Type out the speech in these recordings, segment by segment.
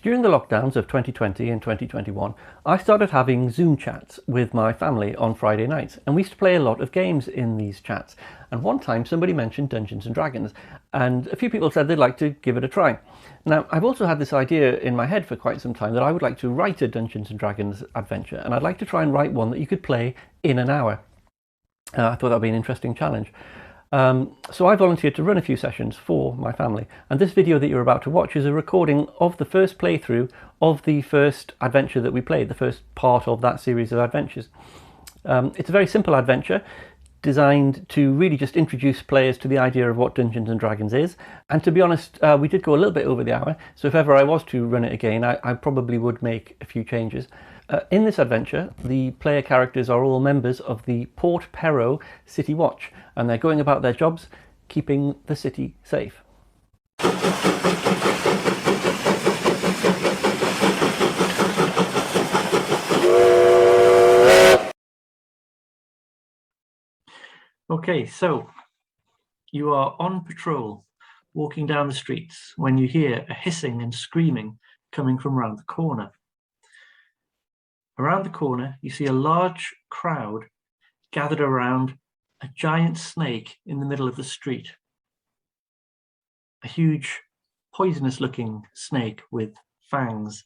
During the lockdowns of 2020 and 2021, I started having Zoom chats with my family on Friday nights, and we used to play a lot of games in these chats. And one time somebody mentioned Dungeons and Dragons, and a few people said they'd like to give it a try. Now, I've also had this idea in my head for quite some time that I would like to write a Dungeons and Dragons adventure, and I'd like to try and write one that you could play in an hour. I thought that would be an interesting challenge. So I volunteered to run a few sessions for my family, and this video that you're about to watch is a recording of the first playthrough of the first adventure that we played, the first part of that series of adventures. It's a very simple adventure designed to really just introduce players to the idea of what Dungeons and Dragons is, and to be honest, we did go a little bit over the hour, so if ever I was to run it again, I probably would make a few changes. In this adventure, the player characters are all members of the Port Perot City Watch, and they're going about their jobs keeping the city safe. Okay, so you are on patrol, walking down the streets, when you hear a hissing and screaming coming from around the corner. Around the corner, you see a large crowd gathered around a giant snake in the middle of the street. A huge, poisonous-looking snake with fangs.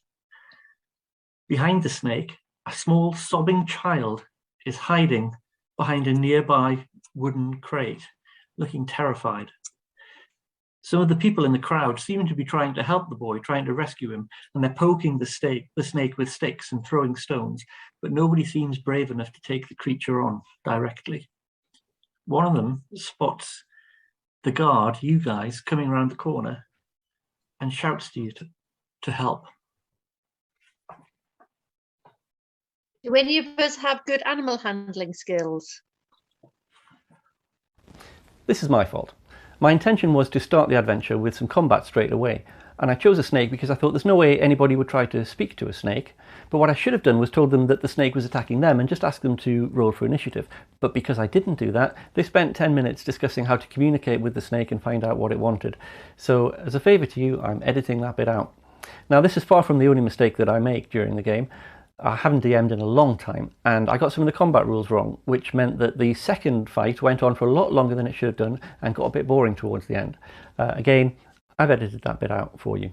Behind the snake, a small, sobbing child is hiding behind a nearby wooden crate, looking terrified. Some of the people in the crowd seem to be trying to help the boy, trying to rescue him, and they're poking the snake with sticks and throwing stones, but nobody seems brave enough to take the creature on directly. One of them spots the guard, you guys, coming around the corner and shouts to you to help. Do any of us have good animal handling skills? This is my fault. My intention was to start the adventure with some combat straight away, and I chose a snake because I thought there's no way anybody would try to speak to a snake, but what I should have done was told them that the snake was attacking them and just ask them to roll for initiative. But because I didn't do that, they spent 10 minutes discussing how to communicate with the snake and find out what it wanted. So as a favour to you, I'm editing that bit out. Now, this is far from the only mistake that I make during the game. I haven't DM'd in a long time, and I got some of the combat rules wrong, which meant that the second fight went on for a lot longer than it should have done and got a bit boring towards the end. Again, I've edited that bit out for you.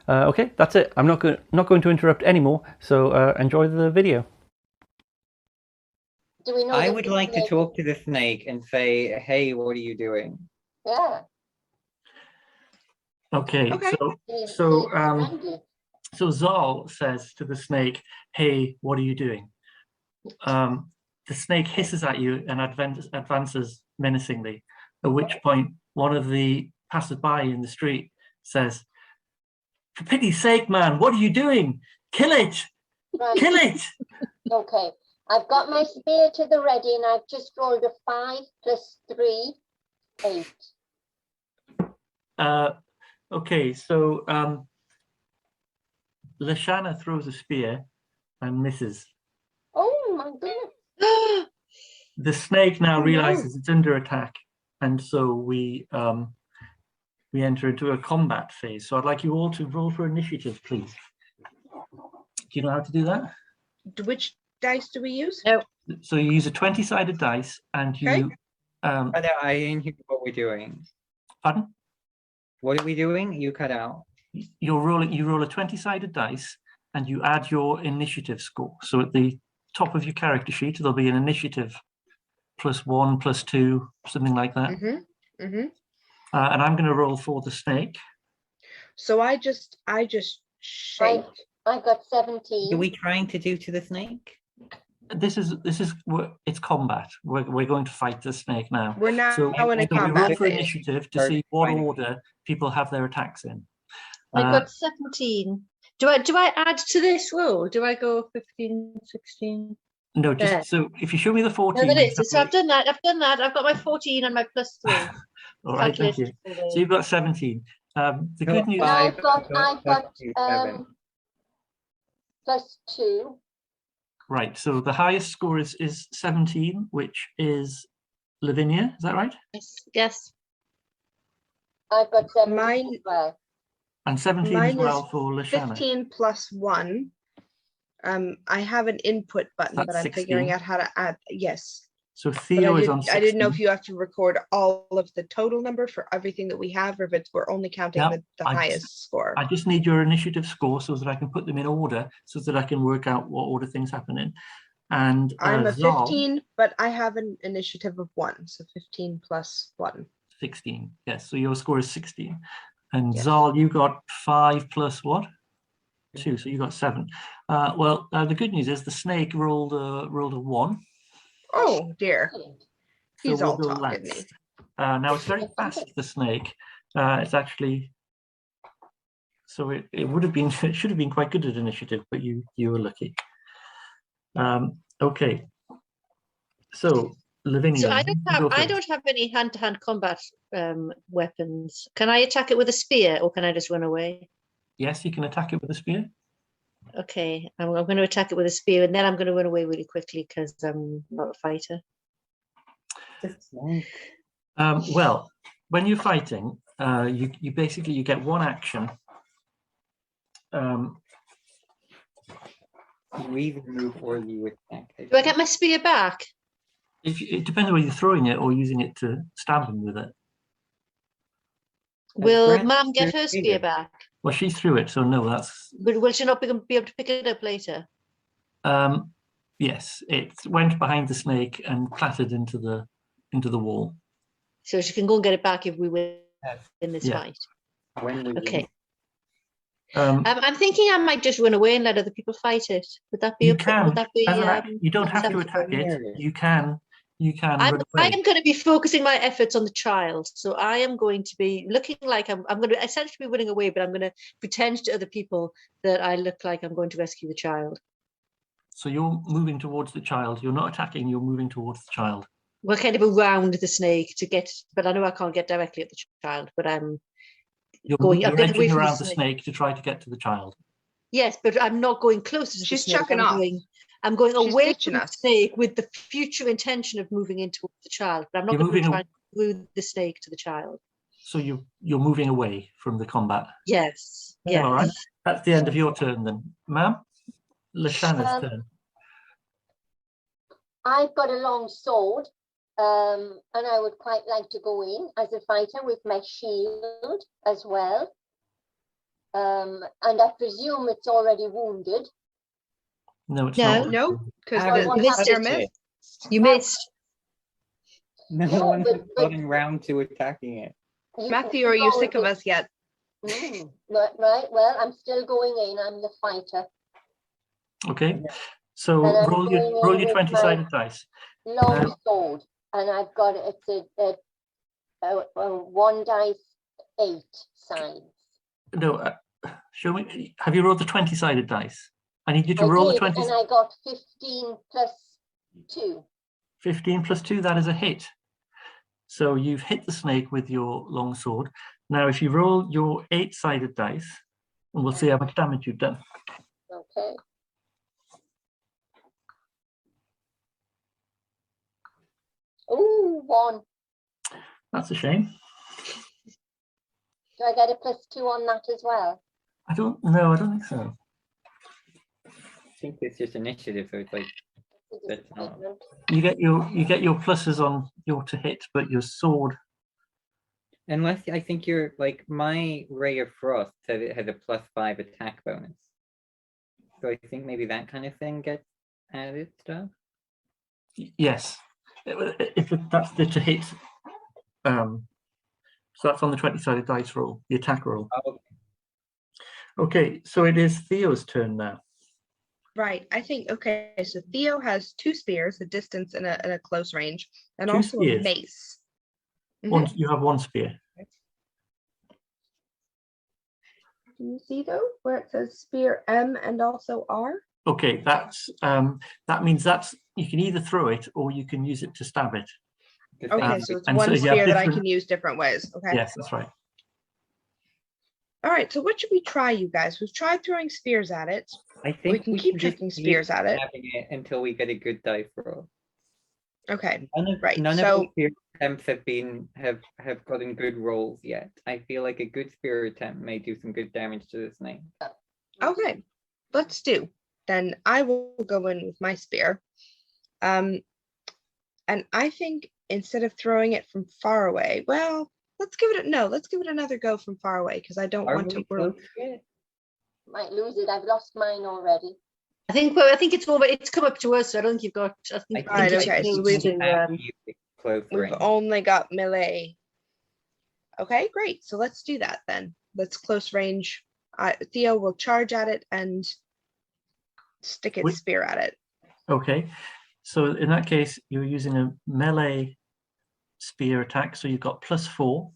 Okay, that's it. I'm not going to interrupt anymore, so enjoy the video. Do we know I would like to talk to the snake and say, hey, what are you doing? Yeah. Okay. So Zal says to the snake, hey, what are you doing? The snake hisses at you and advances menacingly, at which point one of the passers-by in the street says, for pity's sake, man, what are you doing? Kill it! Right. Kill it! Okay, I've got my spear to the ready and I've just rolled a 5 + 3, 8. Okay, so Lashana throws a spear and misses. Oh my goodness. The snake now realizes it's under attack, and so we enter into a combat phase. So I'd like you all to roll for initiative, please. Do you know how to do that? Which dice do we use? No. So you use a 20-sided dice, and you. Okay. I didn't hear what we're doing. Pardon? What are we doing? You cut out. You roll a 20-sided dice, and you add your initiative score. So at the top of your character sheet, there'll be an initiative +1, +2, something like that. And I'm going to roll for the snake. So I just shake. I got 17. What are we trying to do to the snake? This is it's combat. We're going to fight the snake now. We're now in a we roll combat for phase. initiative to see what order people have their attacks in. I got 17. Do I add to this roll? Do I go 15, 16? No, just so if you show me the 14. No, that is. So I've done that. I've got my 14 and my +3. All right, thank you. So you've got 17. The good news. I've got +2. Right. So the highest score is 17, which is Lavinia. Is that right? Yes. I've got 17 Mine. as well. And 17 as Mine well is for Lashana. 15 plus 1. I have an input button, That's but I'm figuring 16. out how to add. Yes. So But Theo is on 16. I didn't know if you have to record all of the total number for everything that we have, or if we're only counting No, the I highest score. I just need your initiative score so that I can put them in order, so that I can work out what order things happen in. And I'm a Zal, 15, but I have an initiative of 1, so 15 plus 1. 16. Yes, so your score is 16. And Yes. Zal, you got 5 plus what? 2, so you got 7. Well, the good news is the snake rolled a 1. Oh dear. Brilliant. So He's we'll all go talk, isn't he? last. Now it's very fast, the snake. It's actually, so it would have been, it should have been quite good at initiative, but you were lucky. Okay. So Lavinia, So you can go I first. don't have any hand-to-hand combat weapons. Can I attack it with a spear, or can I just run away? Yes, you can attack it with a spear. Okay, I'm going to attack it with a spear, and then I'm going to run away really quickly because I'm not a fighter. Well, when you're fighting, you basically you get one action. You either move or you attack. Do I get my spear back? It depends whether you're throwing it or using it to stab them with it. Will Grant Mum get threw her it spear either. back? Well, she threw it, so no, that's But will she not be able to pick it up later? yes. It went behind the snake and clattered into the wall. So she can go and get it back if we win in this Yeah. fight. When will Okay. Um, I'm thinking I might just run away and let other people fight it. Would that be you okay? can. Would that be? You don't have to acceptable? attack it. You can. I run away. am going to be focusing my efforts on the child. So I am going to be looking like I'm going to essentially be running away, but I'm going to pretend to other people that I look like I'm going to rescue the child. So you're moving towards the child. You're not attacking. You're moving towards the child. We're kind of around the snake to get, but I know I can't get directly at the child, but I'm You're going a bit away edging from around the the snake. snake to try to get to the child. Yes, but I'm not going closer to She's the snake. chucking off. I'm going She's away ditching from the us. snake with the future intention of moving into the child. But I'm not You're going to moving try through the snake to the child. So you're moving away from the combat. Yes. Yes. All right. That's the end of your turn then, ma'am. Lashana's turn. I've got a long sword, and I would quite like to go in as a fighter with my shield as well. And I presume it's already wounded. No, it's No. not. No, because Haven't what the happened? they're missed. You missed. No No, one but- has gotten round to attacking it. Matthew, are you sick of us yet? Right, well, I'm still going in. I'm the fighter. Okay. So And I'm roll your going in with 20-sided dice. Long sword, and I've got it's a 1 dice 8 sides. No, show me. Have you rolled the 20-sided dice? I need you to I roll the did, 20. and I got 15 plus 2. 15 plus 2, that is a hit. So you've hit the snake with your long sword. Now, if you roll your 8-sided dice, and we'll see how much damage you've done. Okay. Ooh, 1. That's a shame. Do I get a plus 2 on that as well? I don't know. I don't think so. I think it's just initiative, so it's like It's a That's not- disappointment. You get your pluses on your to hit, but your sword. unless I think you're like my Ray of Frost said it has a +5 attack bonus. So I think maybe that kind of thing gets added stuff. Yes, that's the to hit. So that's on the 20-sided dice roll, the attack roll. Oh, Okay, so it is Theo's turn now. Right. I think, okay, so Theo has 2 spears, a distance and a close range, and 2 also spears? a mace. Mhm. One, you have 1 spear. Do you see though, where it says spear M and also R? Okay, that's that means that's you can either throw it or you can use it to stab it. the Okay, thing so is- it's and one so you have spear that I different- can use different ways. Okay. Yes, that's right. All right. So what should we try, you guys? We've tried throwing spears at it. I think can keep just chucking keep spears at it. having it until we get a good dice roll. Okay. None of so- the spear attempts have gotten good rolls yet. I feel like a good spear attempt may do some good damage to the snake. Okay, let's do. Then I will go in with my spear. And I think instead of throwing it from far away, well, let's give it another go from far away because I don't Are want to we ruin. close yet? Might lose it. I've lost mine already. I think it's over. It's come up to us. So I don't think you've got. I think Right, it's okay, so moved we've- to, Close We've range. only got melee. Okay, great. So let's do that then. Let's close range. Theo will charge at it and stick its Wait. spear at it. Okay, so in that case, you're using a melee spear attack, so you've got +4.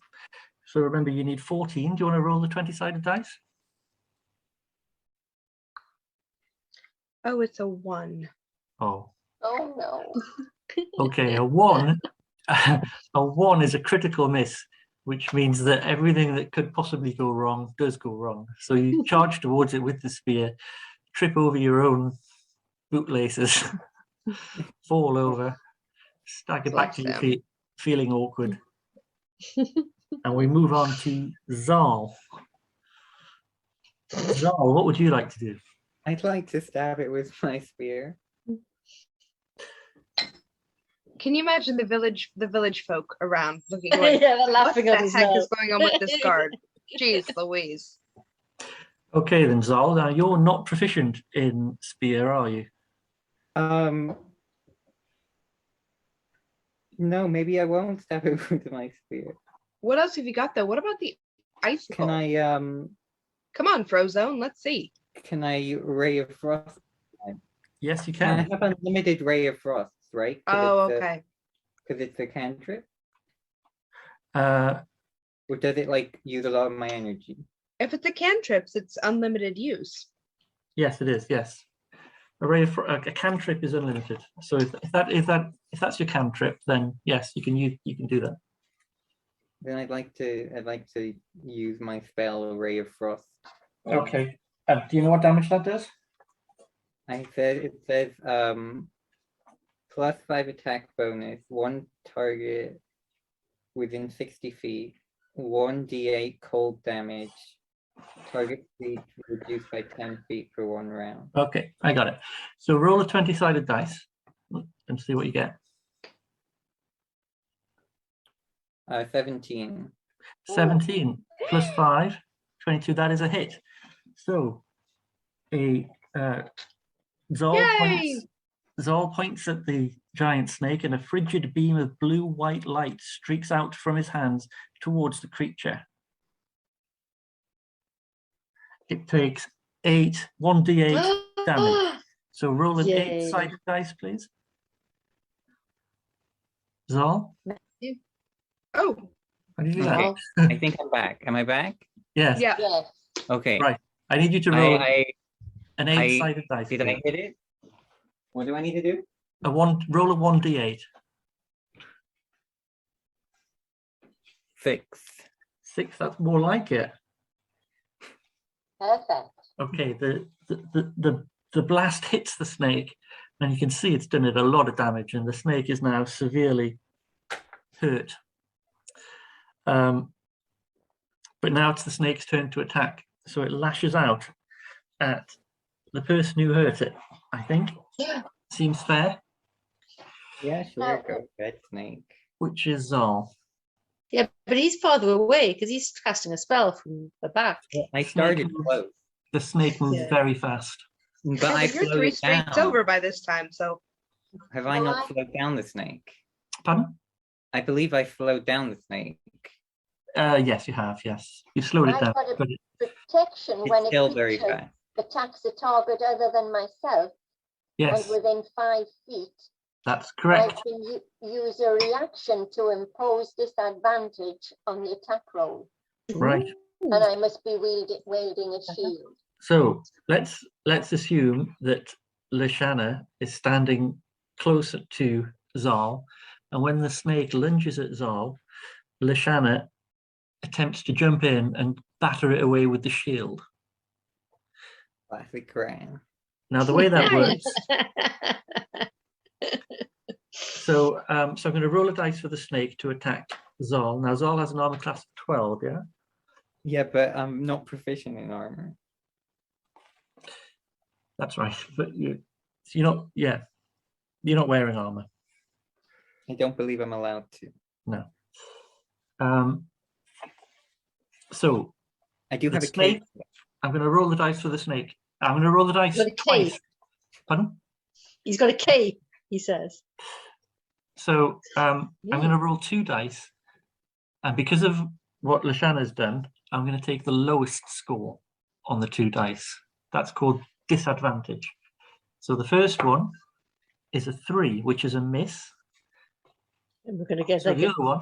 So remember, you need 14. Do you want to roll the 20-sided dice? Oh, it's a 1. Oh, Oh no. okay. A 1, a 1 is a critical miss, which means that everything that could possibly go wrong does go wrong. So you charge towards it with the spear, trip over your own bootlaces, fall over, stagger back Bless to your them. feet, feeling awkward. And we move on to Zal. Zal, what would you like to do? I'd like to stab it with my spear. Can you imagine the village folk around looking like, yeah, they're what laughing the at us heck now. is going on with this guard? Jeez Louise. Okay then, Zal, now you're not proficient in spear, are you? No, maybe I won't stab it with my spear. What else have you got though? What about the icicle? Can I Come on, Frozone, let's see. ray of frost? Yes, you Can I can. have unlimited ray of frost, right? Oh, okay. Because it's a cantrip? Uh, Or does it like use a lot of my energy? If it's a cantrips, it's unlimited use. yes, it is. Yes, a cantrip is unlimited. So if that's your cantrip, then yes, you can do that. Then I'd like to use my spell Ray of Frost. Okay. Do you know what damage that does? It says +5 attack bonus, 1 target within 60 feet, 1d8 cold damage, target speed reduced by 10 feet for 1 round. Okay, I got it. So roll a 20-sided dice and see what you get. 17. 17 +5, 22. That is a hit. So Zol Yay! points at the giant snake, and a frigid beam of blue-white light streaks out from his hands towards the creature. It takes 1d8 damage. So roll an Yay. 8-sided dice, please. Zol, Oh, how do you do Okay. that? I think I'm back. Am I back? Yes. yeah. Yes. Okay. Right. I need you to roll an I 8-sided dice. did I please. hit it? What do I need to do? Roll a 1d8. 6. 6. That's more like it. Perfect. Okay. The blast hits the snake, and you can see it's done it a lot of damage, and the snake is now severely hurt. But now it's the snake's turn to attack. So it lashes out at the person who hurt it, I think. Yeah. Seems fair, Yeah, sure. Go red snake. which is Zal. Yeah, but he's farther away because he's casting a spell from the back. I Snake started moves. close, The snake moves Yeah. very fast. but Yeah, I but you're slowed 3 it streets down. over by this time, so Have I No, not I- slowed down the snake? Pardon? I believe I slowed down the snake. Yes, you have. Yes, you slowed it I've down. got a But protection It's when a still very creature fast. attacks a target other than myself yes, and within 5 feet. that's I correct. can use a reaction to impose disadvantage on the attack roll, Right. and I must be wielding a shield. So let's assume that Lashana is standing closer to Zal, and when the snake lunges at Zal, Lashana attempts to jump in and batter it away with the shield. Classic Gran. Now the way that Nice. works, So, so I'm going to roll a dice for the snake to attack Zol. Now, Zol has an armor class of 12, yeah? Yeah, but I'm not proficient in armor. That's right. But you're not, yeah, you're not wearing armor. I don't believe I'm allowed to. No. So I do the have a snake, cape. I'm going to roll the dice for the snake. I'm going to roll the dice Got a twice. cape. Pardon? He's got a cape, he says. So I'm going to roll 2 dice. And because of what Lashana's done, I'm going to take the lowest score on the 2 dice. That's called disadvantage. So the first one is a 3, which is a miss. And we're going to get So like the other one,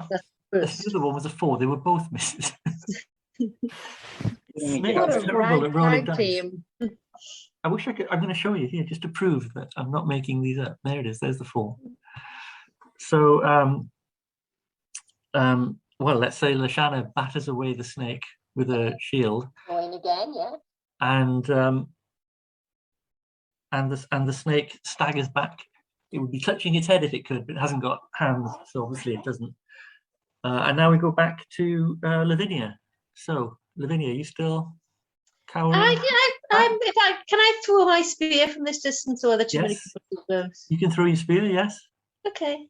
first. the other one was a 4. They were both misses. Snake What is a terrible at rolling ragtag dice. team. I wish I could. I'm going to show you here just to prove that I'm not making these up. There it is. There's the 4. So, well, let's say Lashana batters away the snake with a shield, Going again, yeah. and the snake staggers back. It would be clutching its head if it could, but it hasn't got hands, so obviously it doesn't. And now we go back to Lavinia. So, Lavinia, are you still cowering? Can I throw my spear from this distance, or are there too many Yes. people too close? You can throw your spear, yes. Okay.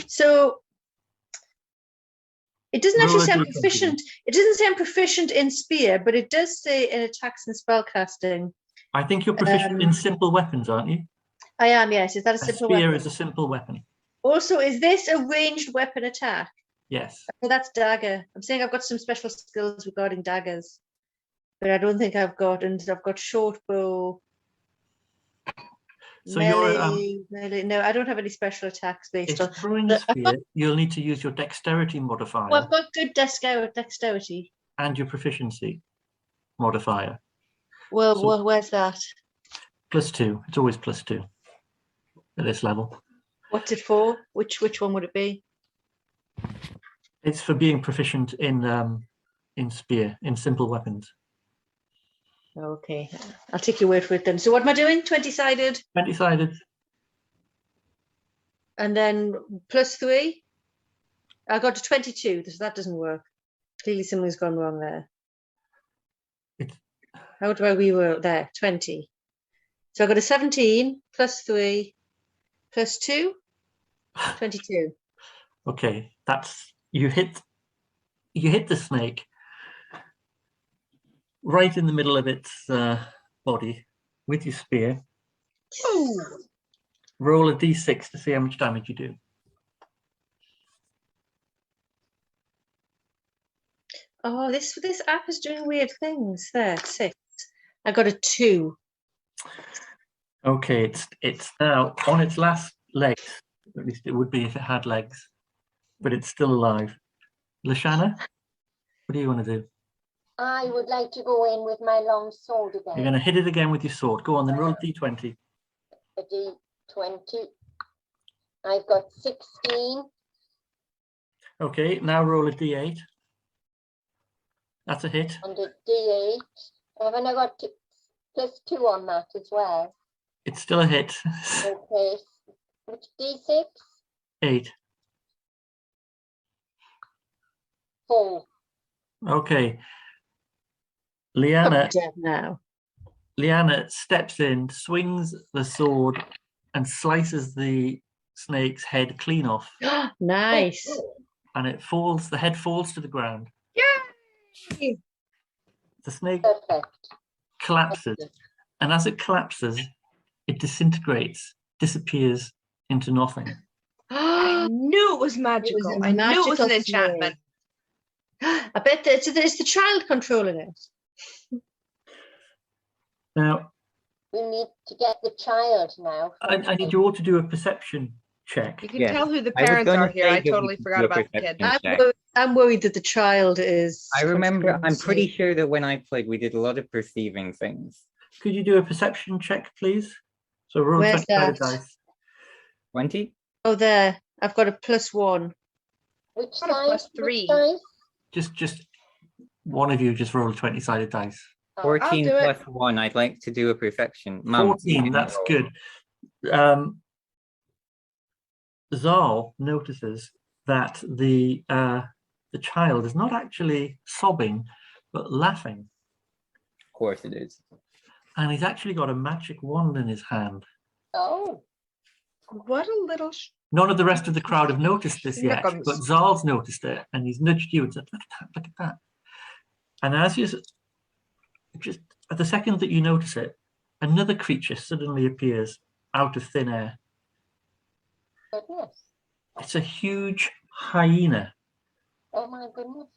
So it doesn't Roll actually a say I'm D20. proficient. It doesn't say I'm proficient in spear, but it does say in attacks and spellcasting. I think you're proficient in simple weapons, aren't you? I am, yes. Is that a A simple spear weapon? is a simple weapon. Also, is this a ranged weapon attack? Yes. Oh, that's dagger. I'm saying I've got some special skills regarding daggers, but I don't think I've got. And I've got short bow. So you're melee. No, I don't have any special attacks based on. if throwing a I've spear, you'll need to use your dexterity modifier Well, I've got good dexterity. and your proficiency modifier. Well, So- where's that? +2. It's always +2 at this level. What's it for? Which one would it be? It's for being proficient in spear, in simple weapons. Okay, I'll take your word for it then. So what am I doing? 20-sided, 20-sided. and then +3. I got to 22, so that doesn't work. Clearly something's gone wrong there. It's- How do I reroll there? 20. So I got a 17 +3 +2, 22. Okay, that's you hit the snake right in the middle of its body with your spear. Roll a d6 to see how much damage you do. Oh, this app is doing weird things. There, 6. I got a 2. Okay, it's now on its last legs. At least it would be if it had legs, but it's still alive. Lashana, what do you want to do? I would like to go in with my long sword You're again. going to hit it again with your sword. Go on, then roll a d20. A D20. I've got 16. Okay, now roll a d8. That's a hit. And a D8. Haven't I got +2 on that as well? It's still a hit. Okay. Which D6? 8. 4. Okay. I'm Liana dead now. steps in, swings the sword, and slices the snake's head clean off. Nice. And it falls. The head falls to the ground. Yay! The snake Perfect. collapses, and as it collapses, it disintegrates, disappears into nothing. I knew it was magical. a I knew it was an magical enchantment. I bet that it's the child controlling it. Now, We need to get the child now. I need you all to do a perception check. You can Yes, tell who the I was parents gonna are here. say I that we totally could forgot do a about the kid. perception check. I'm worried that the child is. I remember, I'm controlling pretty it. sure that when I played, we did a lot of perceiving things. Could you do a perception check, please? So roll Where's 20-sided that? dice. 20? Oh, there. I've got a +1. Which What a size? +3. Which size? Just one of you just roll 20-sided dice. Oh, 14 do it. plus 1. I'd like to do a perfection. Mum, you 14, can that's roll. good. Um, Zal notices that the child is not actually sobbing, but laughing. Of course it is. And he's actually got a magic wand in his hand. Oh, What a little. None of the rest of the crowd have noticed this yet, Schnookums. but Zal's noticed it, and he's nudged you and said, "Look at that! Look at that!" And as you just at the second that you notice it, another creature suddenly appears out of thin air. goodness. It's a huge hyena. Oh my goodness.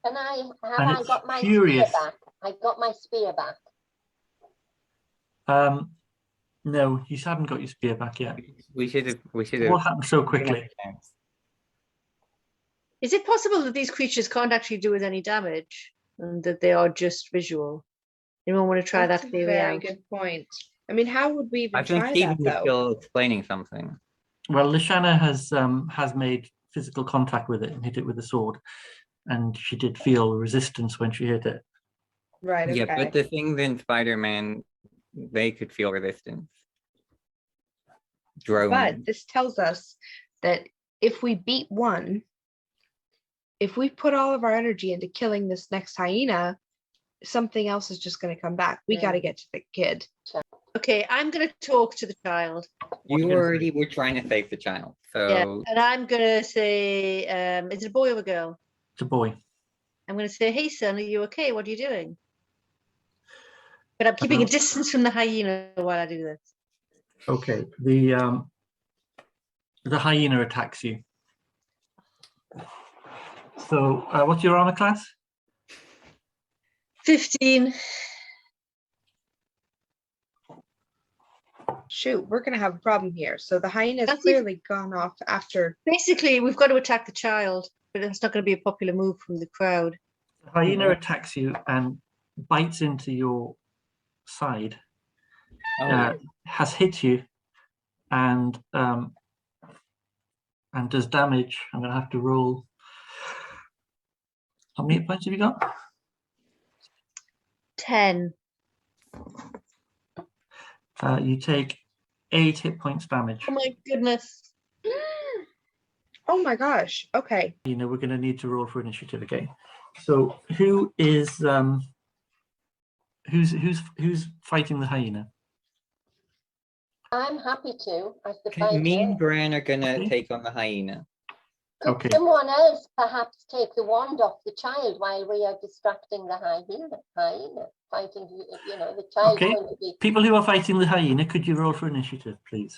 And And I it's got my furious. spear back. I got my spear back. No, you haven't got your spear back yet. We should have. What happened so quickly? Is it possible that these creatures can't actually do us any damage and that they are just visual? Anyone want to try That's that a theory very out? good point. I mean, how would we even I think try Stephen that was though? still explaining something. Well, Lashana has made physical contact with it and hit it with a sword, and she did feel resistance when she hit it. Right. Okay. Yeah, but the things in Spider-Man, they could feel resistance. Drone. But this tells us that if we beat one, if we put all of our energy into killing this next hyena, something else is just going to come back. We got to get to the kid. Okay, I'm going to talk to the child. You already were trying to save the child, so Yeah, and I'm going to say, is it a boy or a girl? It's a boy. I'm going to say, hey, son, are you okay? What are you doing? But I'm keeping a distance from the hyena while I do this. Okay. The hyena attacks you. So, what's your armor class? 15. Shoot, we're going to have a problem here. So the hyena's That's clearly gone off after. Basically, we've got to attack the child, but it's not going to be a popular move from the crowd. The hyena attacks you and bites into your side. Has hit you and does damage. I'm going to have to roll. How many hit points have you got? 10. You take 8 hit points damage. Oh my goodness. Oh my gosh. Okay. We're going to need to roll for initiative again. So who is who's fighting the hyena? I'm happy to, as the okay, fighter. me and Bran are gonna Okay. take on the hyena. Could Okay. someone else perhaps take the wand off the child while we are distracting the hyena? Fighting, the child Okay. going to be. People who are fighting the hyena, could you roll for initiative, please?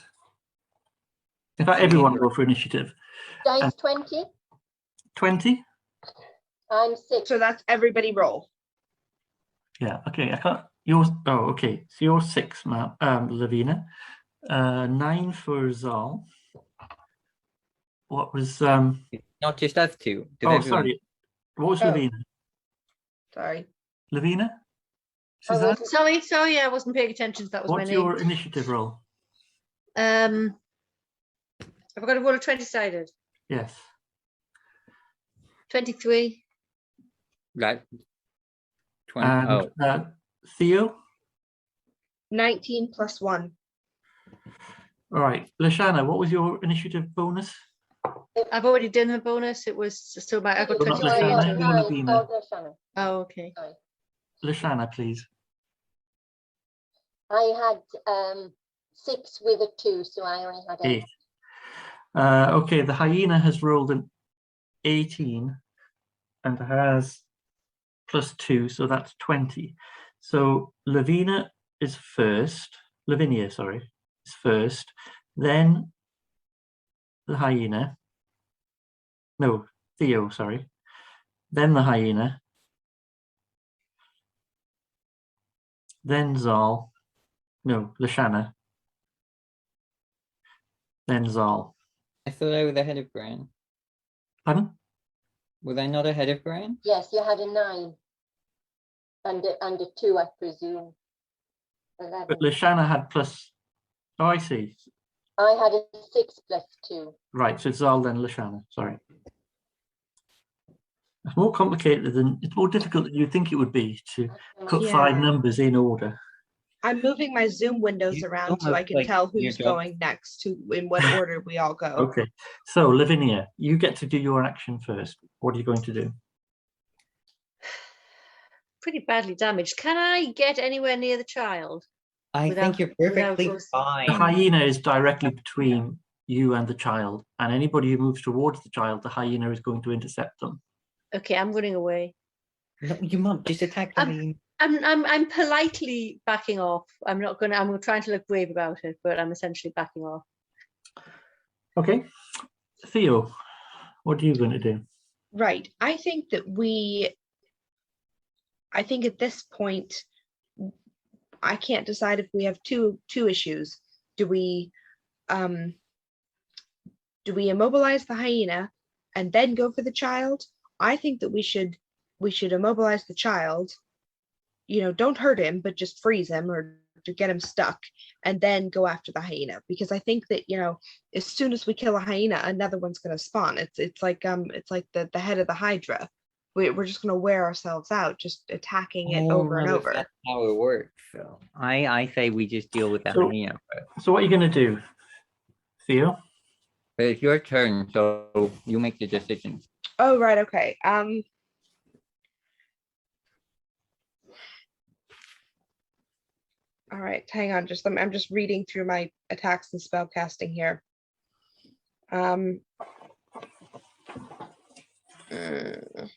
In fact, everyone roll for initiative. Dice 20. 20? I'm 6. So that's everybody roll. Yeah. Okay. I can't. Yours. Oh, okay. So you're 6, Lavina. 9 for Zal. What was Not just us two. Did Oh, everyone- sorry. What was Oh. Lavina? Sorry. Lavina? Oh, Suzanne? Sorry, I wasn't paying attention. That was my What's name. your initiative roll? Have I got to roll a 20-sided? Yes. 23. That 20. And Oh, Theo? 19 plus 1. All right. Lashana, what was your initiative bonus? I've already done the bonus. It was so I got Well, not 23. Lashana, into- you wanna be in there? Oh, okay. Lashana, please. I had 6 with a 2, so I only had 8. 8. Okay, the hyena has rolled an 18 and has +2, so that's 20. So Lavinia, sorry, is first, then the hyena. No, Theo, sorry. Then the hyena. Then Zal. No, Lashana. Then Zal. I thought I was ahead of Bran. Pardon? Was I not ahead of Bran? Yes, you had a 9. And a 2, I presume. 11. But Lashana had plus. Oh, I see. I had a 6 plus 2. Right, so it's Zal then Lashana. Sorry. It's more complicated than it's more difficult than you'd think it would be to put 5 Yeah. numbers in order. I'm moving my Zoom windows You around so I almost can like tell your who's job. going next, in what order we all go. Okay, so Lavinia, you get to do your action first. What are you going to do? Pretty badly damaged. Can I get anywhere near the child? I Without- think you're without perfectly us- The fine. hyena is directly between you and the child, and anybody who moves towards the child, the hyena is going to intercept them. Okay, I'm running away. No, you mum, just attack the hyena. I'm politely backing off. I'm trying to look brave about it, but I'm essentially backing off. Okay, Theo, what are you going to do? Right. I think at this point, I can't decide if we have two issues. Do we immobilize the hyena and then go for the child? I think that we should immobilize the child, don't hurt him, but just freeze him or to get him stuck, and then go after the hyena, because I think that as soon as we kill a hyena, another one's going to spawn. It's like the head of the Hydra. We're just going to wear ourselves out just attacking it over and no, over. That's how it works. So I say we just deal with the So- hyena first. So what are you going to do, Theo? But it's your turn, so you make the decision. Oh, right. Okay. All right, hang on. I'm just reading through my attacks and spell casting here. Mm, It's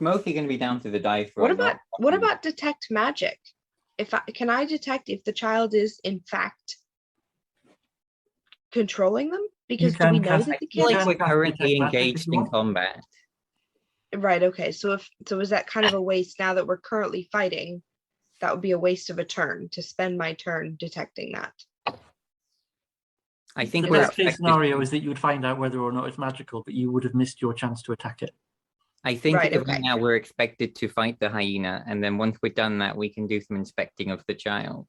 mostly going to be down to the dice What roll. about detect magic? Can I detect if the child is in fact controlling them? Because do we can know cast- that I the feel kids? like we're Cast currently detect magic if engaged you in want. combat. Right. Okay. So is that kind of a waste now that we're currently fighting? That would be a waste of a turn to spend my turn detecting that. I think The we're best case expected scenario to- is that you would find out whether or not it's magical, but you would have missed your chance to attack it. I think Right, right okay. now we're expected to fight the hyena, and then once we're done that, we can do some inspecting of the child.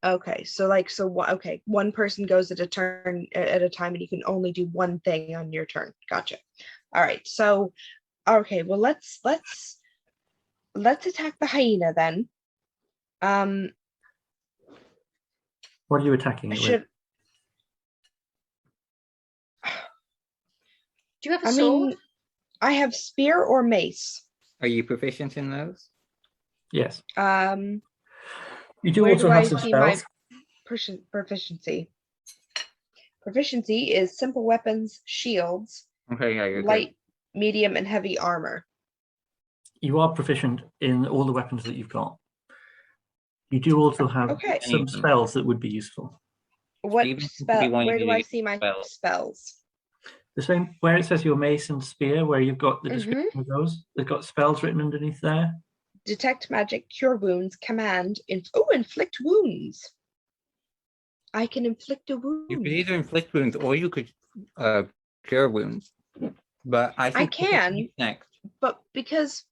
Okay. Okay. One person goes at a turn at a time, and you can only do one thing on your turn. Gotcha. All right. So, okay. Well, let's attack the hyena then. What are you attacking I it with? should. Do you have a I sword? mean, I have spear or mace. Are you proficient in those? Yes. Um, You do where also do have I some see my spells. proficiency? Proficiency is simple weapons, shields, Okay, yeah, you're light, medium, and heavy armor. You are proficient in all the weapons that you've got. You do also have Okay. some spells that would be useful. What Steven, spell? you wanted Where to do I do see my spells. spells? The same where it says your mace and spear, where you've got the Mhm. description of those. They've got spells written underneath there. Detect magic, cure wounds, command, inflict wounds. I can inflict a You wound. could either inflict wounds or you could cure wounds. But I think can. next. But because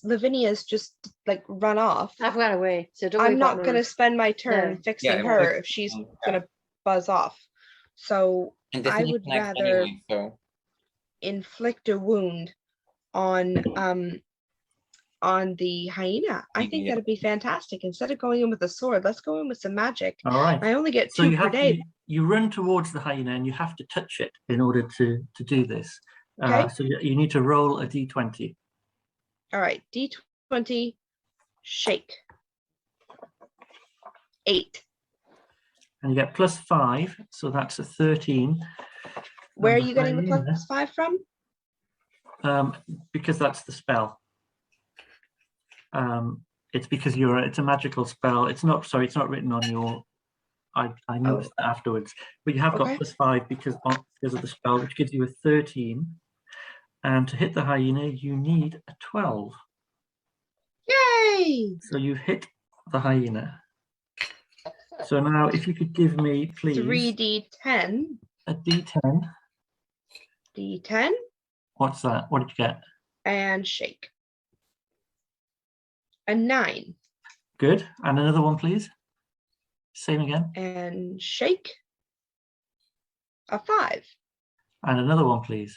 Lavinia's just like run off, I've run away, so don't worry I'm about not gonna me. spend my turn No. fixing Yeah, her inflict if she's wounds, gonna buzz off. So And this I is would next rather anyway, so inflict a wound on the hyena. I think Yeah. that'd be fantastic. Instead of going in with a sword, let's go in with some magic. All right. I only get So 2 you per have day. you run towards the hyena and you have to touch it in order to do this. Okay. So you need to roll a d20. All right, D20, shake. 8. And you get +5, so that's a 13. Where are And you getting the hyena, +5 from? because that's the spell. It's because it's a magical spell. It's not written on your. I noticed that afterwards, but you have got Okay. +5 because of the spell, which gives you a 13. And to hit the hyena, you need a 12. Yay! So you hit the hyena. So now, if you could give me, please, 3d10. a d10. D10 What's that? What did you get? and shake. A 9 Good. And another one, please. Same again. and shake. A 5, And another one, please.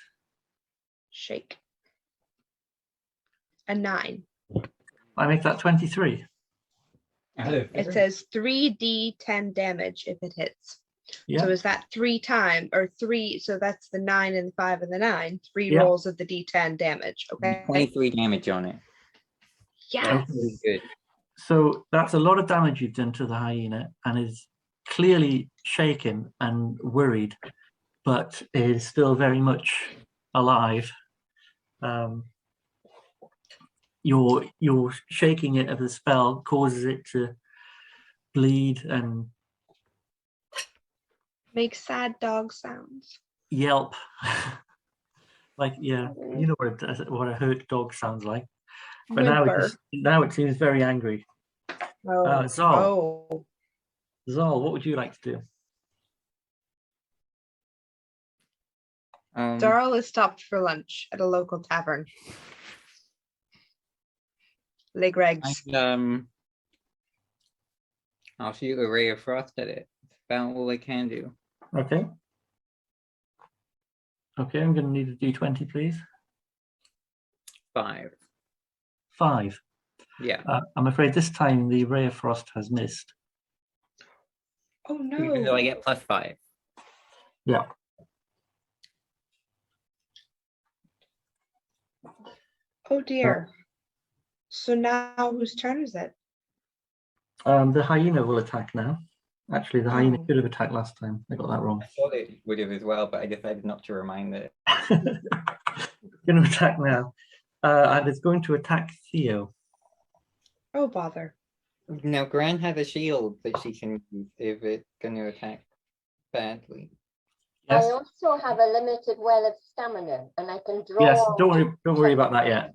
shake. A 9. I make that 23. It says 3d10 damage if it hits. Yeah. So is that 3 times or 3? So that's the 9 and the 5 and the 9. 3 Yeah. rolls of the d10 damage. Okay. 23 damage on it. Yes. Really good. So that's a lot of damage you've done to the hyena, and is clearly shaken and worried, but is still very much alive. Your shaking it of the spell causes it to bleed and Make sad dog sounds. yelp. Like, yeah, you know what a hurt dog sounds like. But Whimper. now it seems very angry. Zal, Oh. Zal, what would you like to do? Darl is stopped for lunch at a local tavern. Les Gregs. I'll shoot a ray of frost at it. That's about all I can do. Okay. Okay, I'm going to need a d20, please. 5. 5. Yeah. I'm afraid this time the ray of frost has missed. Oh Even though I no. get +5. Yeah. Oh dear. So now whose turn is it? The hyena will attack now. Actually, the hyena Oh. should have attacked last time. I got that wrong. I thought it would have as well, but I decided not to remind it. Going to attack now. And it's going to attack Theo. Oh bother. Now, Gran has a shield that she can use if it's going to attack badly. I Yes. also have a limited well of stamina, and I can draw. Yes. on Don't worry about that yet.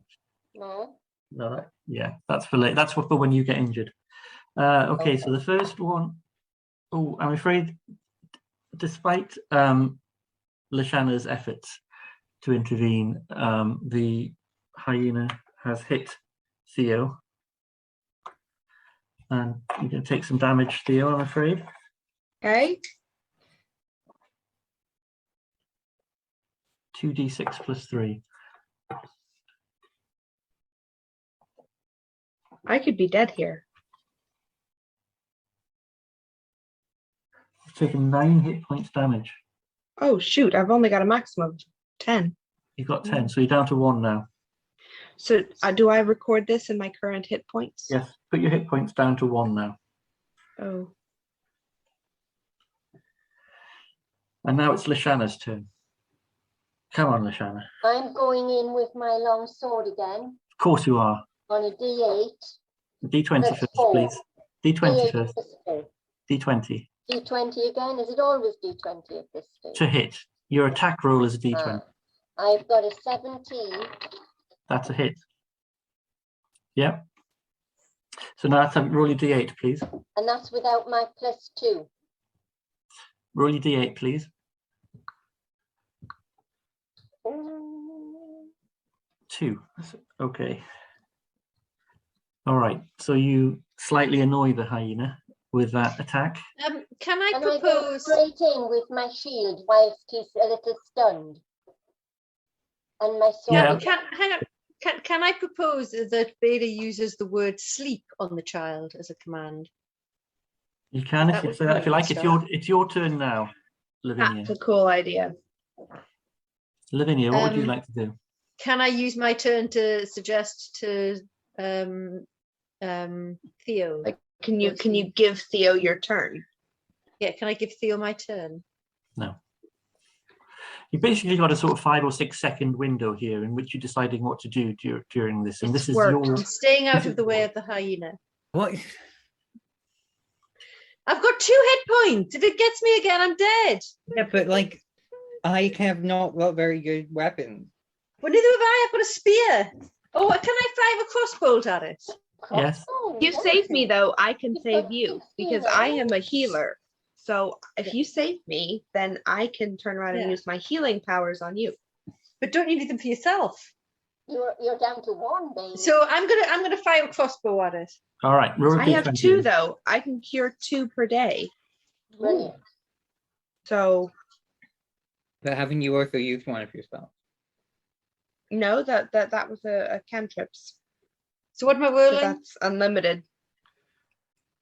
No. No. Yeah. That's for late. That's for when you get injured. Okay. So the first one. Oh, I'm afraid, despite Lashana's efforts to intervene, the hyena has hit Theo. And you're going to take some damage, Theo, I'm afraid. Okay. 2d6 plus 3. I could be dead here. You've taken 9 hit points damage. Oh shoot, I've only got a maximum of 10. You've got 10, so you're down to 1 now. So do I record this in my current hit points? Yes, put your hit points down to 1 now. Oh. And now it's Lashana's turn. Come on, Lashana. I'm going in with my long sword again Of course you are. on a D8. D20 That's first, 4. please. D20 D8 first. plus 4. D20. D20 again. Is it always D20 at this stage? To hit. Your attack roll is a D20. I've got a 17. That's a hit. Yep. So now let's roll your D8, please. And that's without my +2. Roll your D8, please. Ooh. 2. Okay. All right. So you slightly annoy the hyena with that attack. Can I And I go propose? straight in with my shield whilst he's a little stunned. And my sword. Yeah. is- Hang on. Can I propose that Beta uses the word sleep on the child as a command? You can if That you would say that if you be like. nice. It's your turn now, Lavinia. That's a cool idea. Lavinia, what would you Um, like to do? Can I use my turn to suggest to Theo? Like, can you give Theo your turn? Yeah, can I give Theo my turn? No. You've basically got a sort of 5 or 6 second window here in which you're deciding what to do during this, and It's this is worked. your. I'm staying out This of is- the way of the hyena. What? I've got 2 hit points. If it gets me again, I'm dead. Yeah, but like, I have not got very good weapons. Well, neither have I. I've got a spear. Oh, can I fire a crossbolt at it? Yes. Oh, You yes. save me though, I can You've save got you 16 because I am a already. healer. So if you save me, then I can turn around and Yeah. use my healing powers on you. But don't you need them for yourself? You're down to 1, baby. So I'm gonna fire a crossbow at it. All right. Roll a I have D20 2 then. though. I can cure 2 per day. Brilliant. So But haven't you also used one of your spells? no, that was a cantrips. So what am I So rolling? that's unlimited.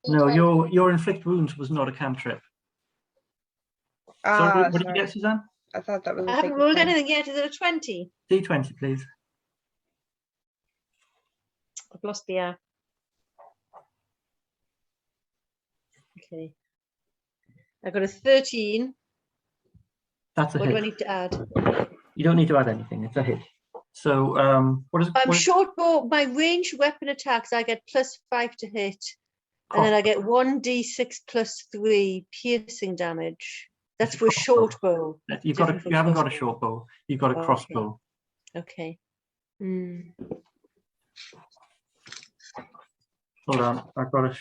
No, D20. your inflict wounds was not a cantrip. Sorry, what did you Sorry. get, Suzanne? I thought that was a I haven't sacred rolled ten. anything yet. Is it a 20? D20, please. I've lost the air. Okay. I got a 13. That's a What do I hit. need to add? You don't need to add anything. It's a hit. So, what is? I'm what is- short bow. My ranged weapon attacks, I get +5 to hit. And then I get 1d6 +3 piercing damage. That's for a short bow. You different from haven't got a crossbow. short bow. You've got a Oh, okay. crossbow. Okay. Mm. Hold on, I've got a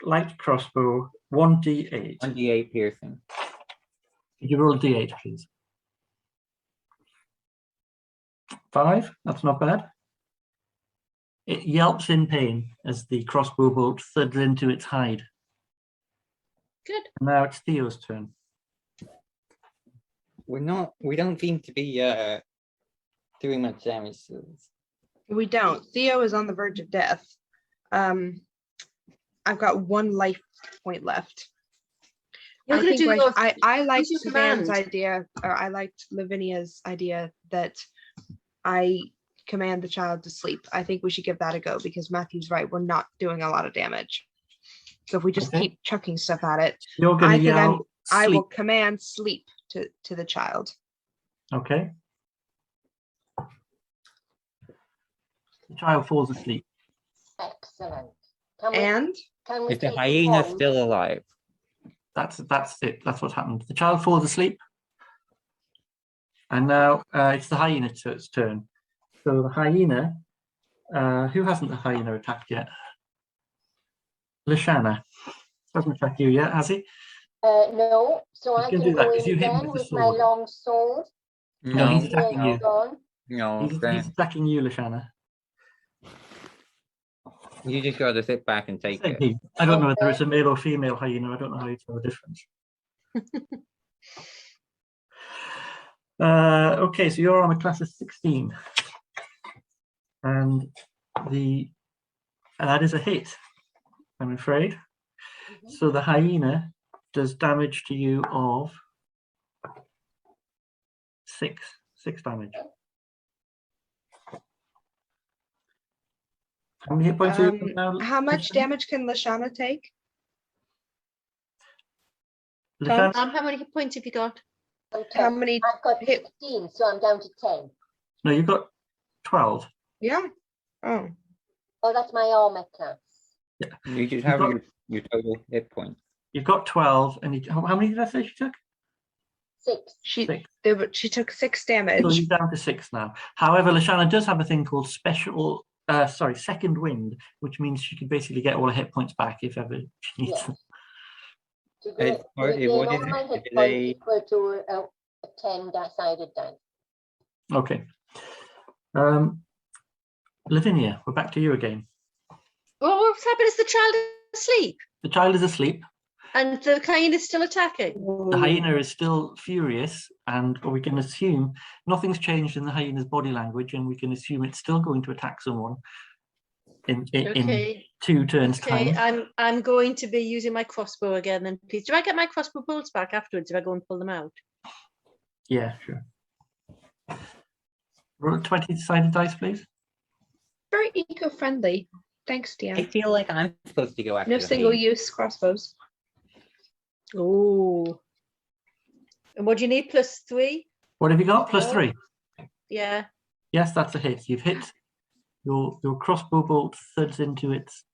light crossbow, 1d8. 1d8 piercing. Could you roll a d8, please? 5, that's not bad. It yelps in pain as the crossbow bolt thuds into its hide. Good. Now it's Theo's turn. We don't seem to be doing much damage to this. We don't. Theo is on the verge of death. I've got 1 life point left. You're I gonna think do what- those- I liked your Suzanne's command. idea, or I liked Lavinia's idea that I command the child to sleep. I think we should give that a go because Matthew's right. We're not doing a lot of damage. So if we just Okay. keep chucking stuff at it, You're going I to think yell I will sleep. command sleep to the child. Okay. The child falls asleep. Excellent. Can we, And can we Is the take hyena one? still alive? That's it. That's what happened. The child falls asleep. And now it's the hyena's turn. So the hyena, who hasn't the hyena attacked yet? Lashana. Hasn't attacked you yet, has he? No, so You I can can do that, go 'cause in you hit him again with the with my sword. long sword. No, he's Theo attacking you. is gone. No, He's then attacking you, Lashana. you just gotta sit back and take Same it. thing. I don't know whether Okay. it's a male or female hyena. I don't know how you tell the difference. Okay, so you're on a class of 16. And that is a hit, I'm afraid. Mhm. So the hyena does damage to you of 6 damage. How many hit points are you on now? how much Lashana? damage can Lashana take? Lashana? How many hit points have you got? I'm How 10. many I've got hit? 16, so I'm down to 10. No, you've got 12. Yeah. Oh. Oh, that's my armor class. You just You've have got- your total hit points. You've got 12, and how many did I say she took? 6. She 6. she took 6 damage. So you're down to 6 now. However, Lashana does have a thing called second wind, which means she can basically get all her hit points back if ever she needs Yes. them. To It's- to what regain is all it? my Is hit it points a- equal to a 10-sided die. Okay. Lavinia, we're back to you again. Well, what's happened is the child is asleep The child is asleep. and the hyena is still attacking. The hyena is still furious, and we can assume nothing's changed in the hyena's body language, and we can assume it's still going to attack someone in Okay. 2 turns Okay, time. I'm going to be using my crossbow again then, please. Do I get my crossbow bolts back afterwards if I go and pull them out? Yeah, sure. Roll 20-sided dice, please. Very eco-friendly. Thanks, I Deanne. feel like I'm supposed to go after No the single-use crossbows. Oh. And what do you need? +3? What have you got? Oh. +3. Yeah. Yes, that's a hit. You've hit. Your crossbow bolt thuds into its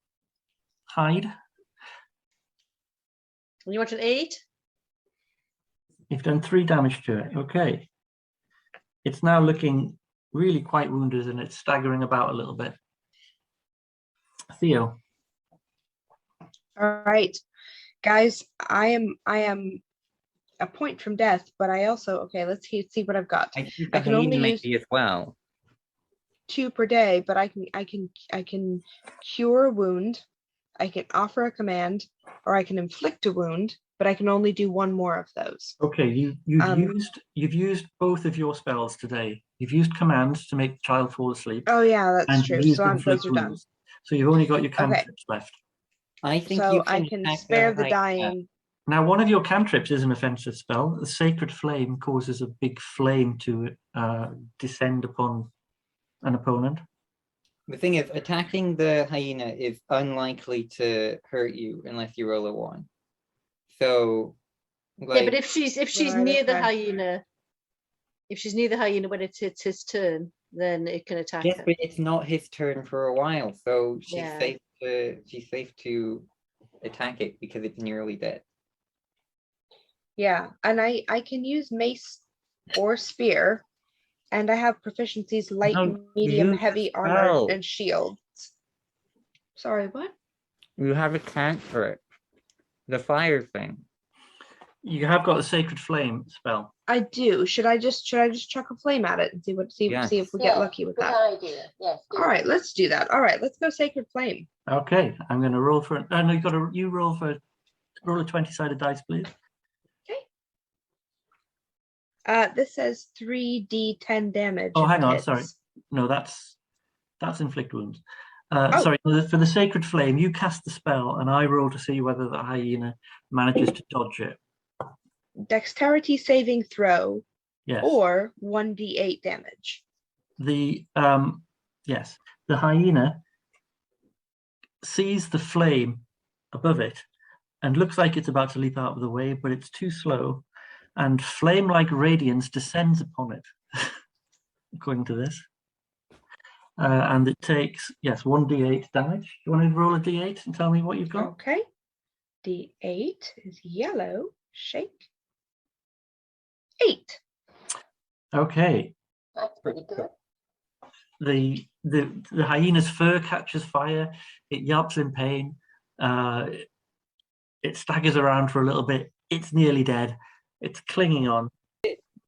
hide. And you want an 8? You've done 3 damage to it. Okay. It's now looking really quite wounded, and it's staggering about a little bit. Theo. All right, guys, I am a point from death, but I also, okay, let's see what I've got. I think I the can only hyena may use- be as well. 2 per day, but I can cure a wound, I can offer a command, or I can inflict a wound, but I can only do 1 more of those. Okay, you've Um, used both of your spells today. You've used commands to make the child fall asleep, Oh yeah, and that's you've true. used So inflict those are done. wounds. So you've only got your Okay. cantrips left. I think So you I can can attack spare the hyena. dying. Now, one of your cantrips is an offensive spell. The Sacred Flame causes a big flame to descend upon an opponent. The thing is, attacking the hyena is unlikely to hurt you unless you roll a 1. So, Yeah, like, but if she's Right, near the okay. hyena, if she's near the hyena when it's his turn, then it can attack yes, her. but it's not his turn for a while, so she's Yeah. safe to attack it because it's nearly dead. Yeah, and I can use mace or spear, and I have proficiencies light, No, medium, use heavy a armor, spell. and shields. Sorry, what? You have a cantrip. The fire thing. You have got a Sacred Flame spell. I do. Should I just chuck a flame at it and Yes. see if we get lucky with Good that? idea. Yes. do All right, that. let's do that. All right, let's go Sacred Flame. Okay, I'm going to roll for it. No, you roll a 20-sided dice, please. This says 3d10 damage. Oh, if hang it on, hits. sorry. No, that's inflict wounds. Oh. Sorry, for the Sacred Flame, you cast the spell, and I roll to see whether the hyena manages to dodge it. Dexterity saving throw Yes. or 1d8 damage. The hyena sees the flame above it and looks like it's about to leap out of the way, but it's too slow, and flame-like radiance descends upon it, according to this. And it takes, 1d8 damage. Do you want to roll a d8 and tell me what you've got? Okay. D8 is yellow. Shake. 8. Okay. That's pretty good. The hyena's fur catches fire. It yelps in pain. It staggers around for a little bit. It's nearly dead. It's clinging on.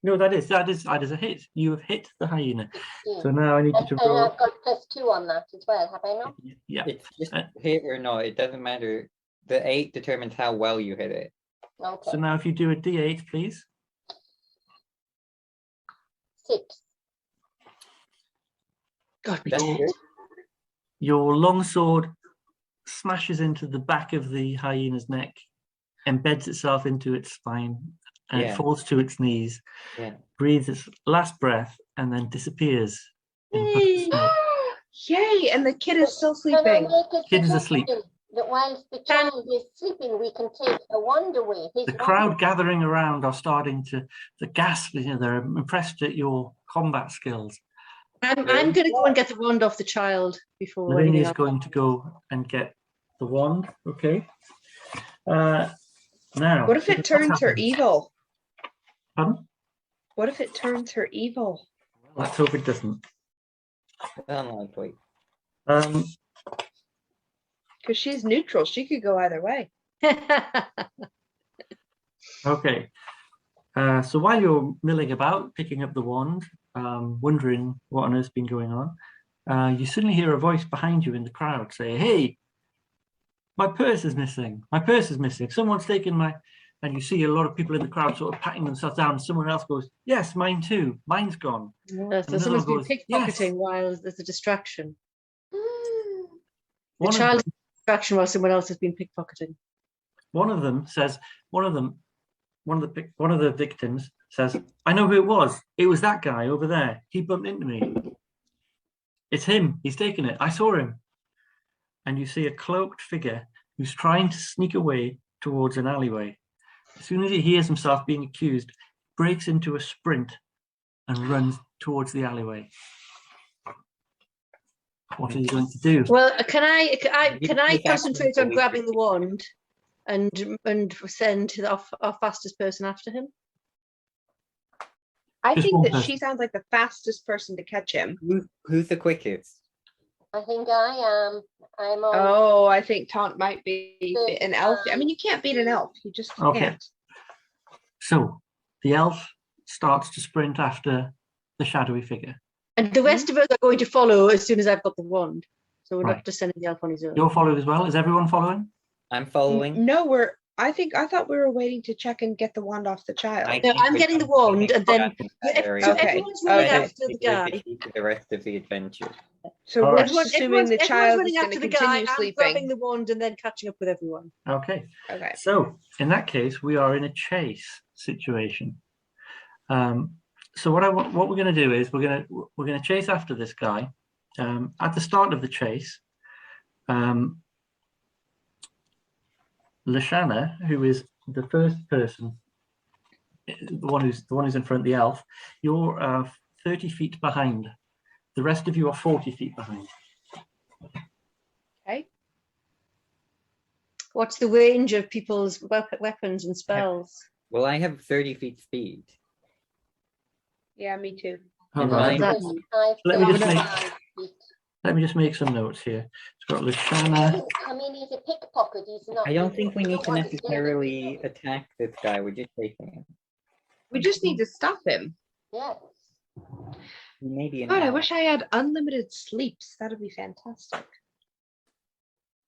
No, that is a hit. You have hit the hyena. Yeah. So now I need you to And roll. I've got +2 on that as well, have I not? Yeah. It's just hit or not, it doesn't matter. The 8 determines how well you hit it. Okay. So now if you do a d8, please. 6. God, me That's Your- good. Your longsword smashes into the back of the hyena's neck, embeds itself into its spine, and Yeah. it falls to its knees, Yeah. breathes its last breath, and then disappears. In a puff of smoke. Yay! And the kid is still Can I sleeping. make a Kid is asleep. suggestion that whilst the child is sleeping, we can take a wand away? His The wand crowd gathering around are starting to gasp. They're impressed at your combat skills. I'm going to go and get the wand off the child before Lavinia anything is else. going to go and get the wand. Okay. Now. What if it turns her happens? evil? Pardon? What if it turns her evil? Let's hope it doesn't. Unlikely. Because she's neutral. She could go either way. Okay. So while you're milling about, picking up the wand, wondering what on earth's been going on, you suddenly hear a voice behind you in the crowd say, "Hey, my purse is missing. My purse is missing. Someone's taken my..." And you see a lot of people in the crowd sort of patting themselves down. Someone else goes, "Yes, mine too. Mine's gone." So another someone's been goes, pickpocketing "Yes." while there's a distraction. The One of child's them- distraction while someone else has been pickpocketing. One of them says, one of the victims says, "I know who it was. It was that guy over there. He bumped into me. It's him. He's taken it. I saw him." And you see a cloaked figure who's trying to sneak away towards an alleyway. As soon as he hears himself being accused, breaks into a sprint and runs towards the alleyway. What are you going to do? Well, can I It's concentrate actually on grabbing the wand and send our fastest person after him? I Just think one that person. she sounds like the fastest person to catch him. Who's the quickest? I think I am. I'm on. Oh, I think Taunt might be Good an elf. I time. mean, you can't beat an elf. You just Okay. can't. So the elf starts to sprint after the shadowy figure. And the rest of us are going to follow as soon as I've got the wand. So we're Right. not just sending the elf on his own. You're following as well. Is everyone following? I'm following. No, I thought we were waiting to check and get the wand off the child. No, I'm getting the wand, and then so Okay, everyone's running okay. after the guy. For the rest of the adventure. So All we're right. just assuming the Everyone's child is running going after to the guy. continue I'm sleeping. grabbing the wand and then catching up with everyone. Okay. Okay. So in that case, we are in a chase situation. So what we're going to do is we're going to chase after this guy. At the start of the chase, Lashana, who is the first person, the one who's in front of the elf, you're 30 feet behind. The rest of you are 40 feet behind. Okay. What's the range of people's weapons and spells? Well, I have 30 feet speed. Yeah, me too. Hold And on, mine- That's- Let me just 35 feet. let me just make some notes here. It's got Lashana. I mean, he's a pickpocket. He's not. I don't think we you need don't to want to steal necessarily it. attack this guy. We're just chasing him. We just need to stop him. Yes. He may be an God, I ally. wish I had unlimited sleeps. That'd be fantastic.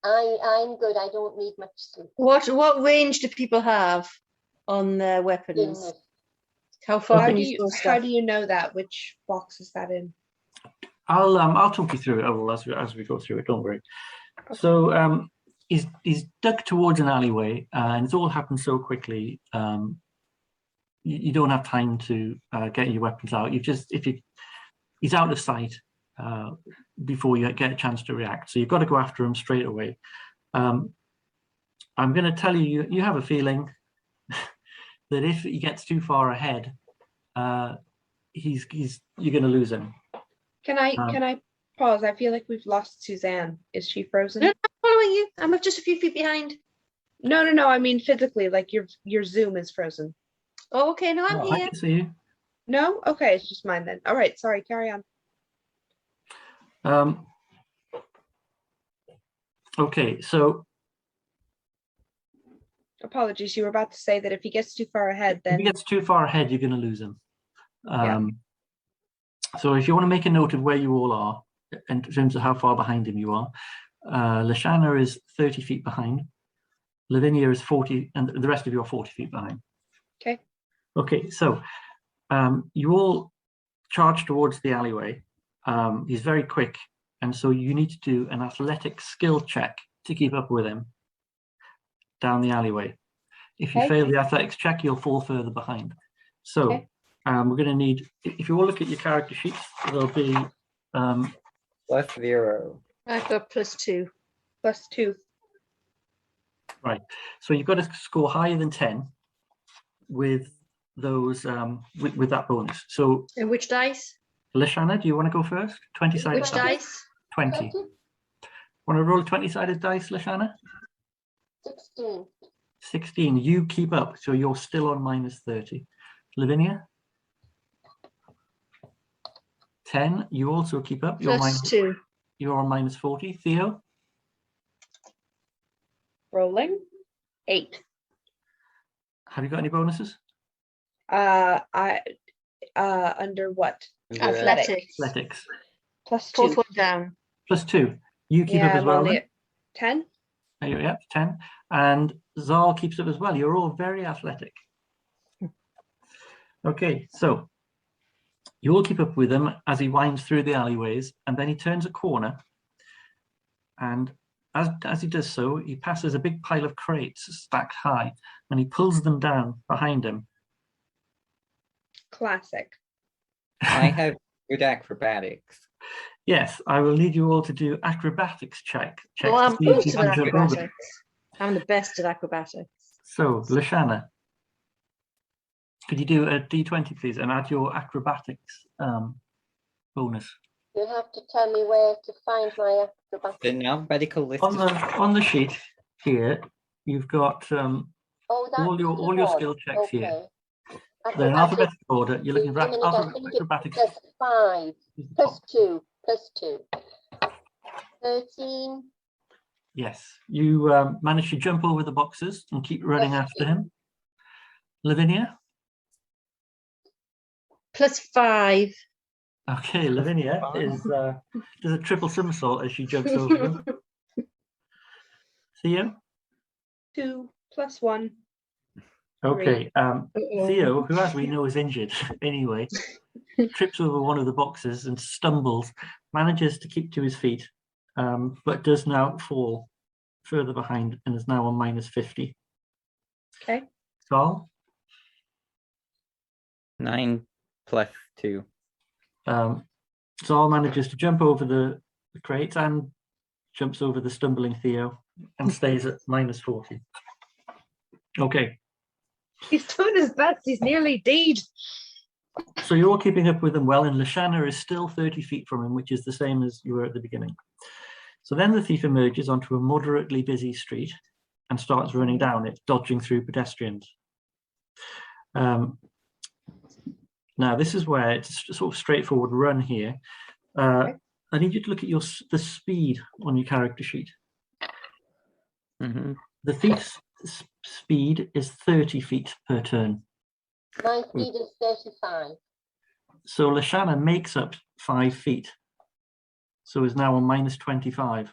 I'm good. I don't need much sleep. What range do people have on their weapons? Goodness. How far How can do you throw how stuff? do you know that? Which box is that in? I'll talk you through it all as we go through it. Don't worry. So he's ducked towards an alleyway, and it's all happened so quickly. You don't have time to get your weapons out. He's out of sight before you get a chance to react. So you've got to go after him straight away. I'm going to tell you, you have a feeling that if he gets too far ahead, you're going to lose him. Can I pause? I feel like we've lost Suzanne. Is she frozen? No, I'm following you. I'm just a few feet behind. No. I mean physically, like your Zoom is frozen. Oh, okay. No, I'm I here. can see you. No? Okay, it's just mine then. All right, sorry, carry on. Okay, so Apologies, you were about to say that if he gets too far ahead, if then he gets too far ahead, you're going to lose him. Yeah. So if you want to make a note of where you all are in terms of how far behind him you are, Lashana is 30 feet behind, Lavinia is 40, and the rest of you are 40 feet behind. Okay. Okay, so you all charge towards the alleyway. He's very quick, and so you need to do an athletic skill check to keep up with him down the alleyway. If you Okay. fail the athletics check, you'll fall further behind. So Okay. we're going to need, if you all look at your character sheets, there'll be +0. I've got +2. +2. so you've got to score higher than 10 with those with that bonus. So And which dice? Lashana, do you want to go first? 20-sided Which dice. dice? 20. Want to roll a 20-sided dice, Lashana? 16. 16. You keep up, so you're still on -30. Lavinia? 10. You also keep up. You're +2. you're on -40. Theo? Rolling. 8. Have you got any bonuses? I under what? Athletics. Athletics. +2. Fourth one down. +2. You keep Yeah, up as I'm well. only then? at 10. Yeah, 10. And Zal keeps up as well. You're all very athletic. Okay, so you all keep up with him as he winds through the alleyways, and then he turns a corner. And as he does so, he passes a big pile of crates stacked high, and he pulls them down behind him. Classic. I have good acrobatics. Yes, I will need you all to do acrobatics check. Oh, I'm to see if you awesome at can jump over. acrobatics. I'm the best at acrobatics. So, Lashana, could you do a D20, please, and add your acrobatics bonus? You'll have to tell me where to find my acrobatics. The alphabetical list On the sheet here, you've got Oh, that's all your the one. skill checks here. Okay. They're in Acrobatics, alphabetical order. You're looking for wait a minute, I think it's acrobatics. +5. +2. +2. 13. Yes, you managed to jump over the boxes and keep running after him. Lavinia? +5. Okay, Lavinia does a triple somersault as she jumps over him. Theo? 2. +1. Okay. Uh-oh. Theo, who as we know is injured anyway, trips over one of the boxes and stumbles, manages to keep to his feet, but does now fall further behind and is now on -50. Okay. Carl, 9 plus 2. Zal manages to jump over the crate and jumps over the stumbling Theo and stays at -40. Okay, He's doing his best. He's nearly dead. so you're all keeping up with him well, and Lashana is still 30 feet from him, which is the same as you were at the beginning. So then the thief emerges onto a moderately busy street and starts running down it, dodging through pedestrians. Now, this is where it's a sort of straightforward run here. I need you to look at the speed on your character sheet. Mm-hmm. The thief's speed is 30 feet per turn. My speed is 35. So Lashana makes up 5 feet. So is now on -25.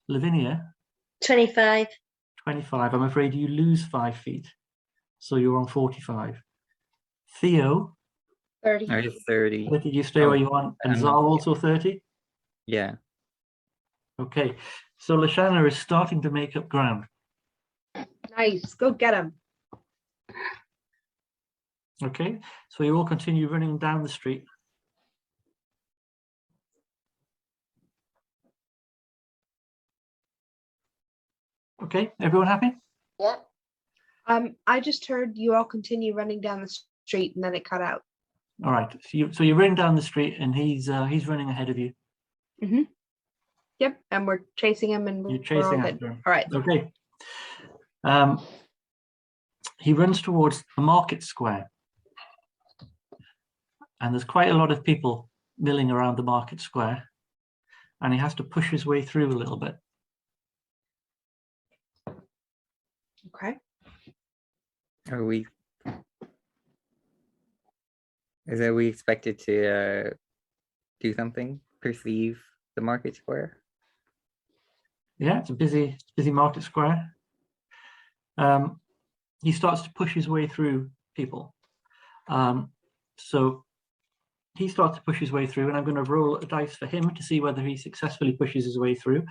Lavinia, 25. 25. I'm afraid you lose 5 feet. So you're on 45. Theo, 30. I have 30. did you stay where you want? And I'm Zal not- also 30? Yeah. Okay. So Lashana is starting to make up ground. Nice. Go get him. Okay. So you all continue running down the street. Okay. Everyone happy? Yeah. I just heard you all continue running down the street and then it cut out. All right. So you're running down the street and he's running ahead of you. Yep. And we're chasing him and You're we're all chasing good. after him. All right. Okay. He runs towards the market square. And there's quite a lot of people milling around the market square. And he has to push his way through a little bit. Okay. Are we expected to do something? Perceive the market square? Yeah, it's a busy market square. He starts to push his way through people. So he starts to push his way through, and I'm going to roll a dice for him to see whether he successfully pushes his way through.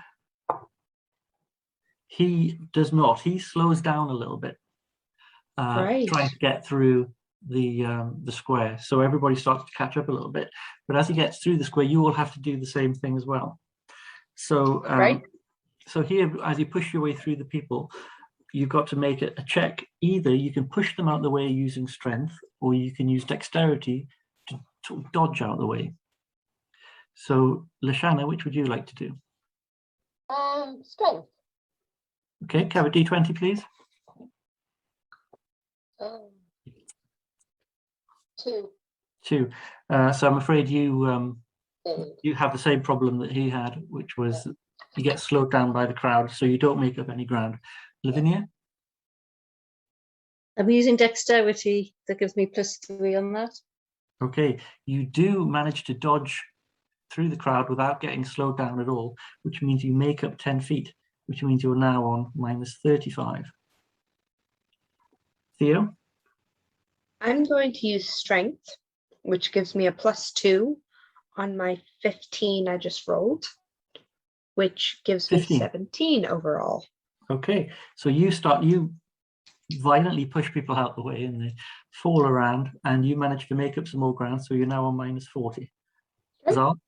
He does not. He slows down a little bit, Right. trying to get through the square. So everybody starts to catch up a little bit. But as he gets through the square, you all have to do the same thing as well. So Right. So here, as you push your way through the people, you've got to make a check. Either you can push them out of the way using strength, or you can use dexterity to dodge out of the way. So, Lashana, which would you like to do? Strength. Okay, can I have a D20, please? 2. 2. So I'm afraid you Good. you have the same problem that he had, which was you get slowed down by the crowd, so you don't make up any ground. Lavinia? I'm using dexterity. That gives me +3 on that. Okay, you do manage to dodge through the crowd without getting slowed down at all, which means you make up 10 feet, which means you're now on -35. Theo? I'm going to use strength, which gives me a +2 on my 15 I just rolled, which gives me 15. 17 overall. Okay, so you violently push people out the way and they fall around, and you manage to make up some more ground, so you're now on -40. Okay. Zal?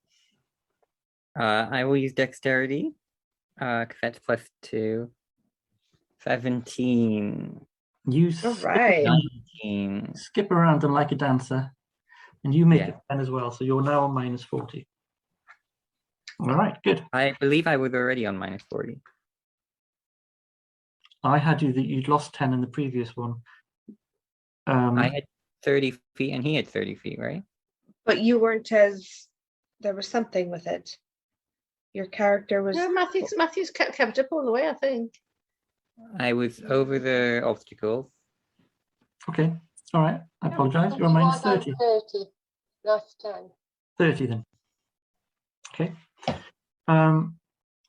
I will use dexterity. Because that's +2. 17. You All right. 19. skip around them like a dancer, and you make Yeah. it 10 as well, so you're now on -40. All right, good. I believe I was already on -40. I had you that you'd lost 10 in the previous one. I had 30 feet and he had 30 feet, right? But you weren't as, there was something with it. Your character was, No, Matthew's kept up all the way, I think. I was over the obstacles. Okay, all right, I apologize. You're on You was on -30. 30 last time. 30 then. Okay.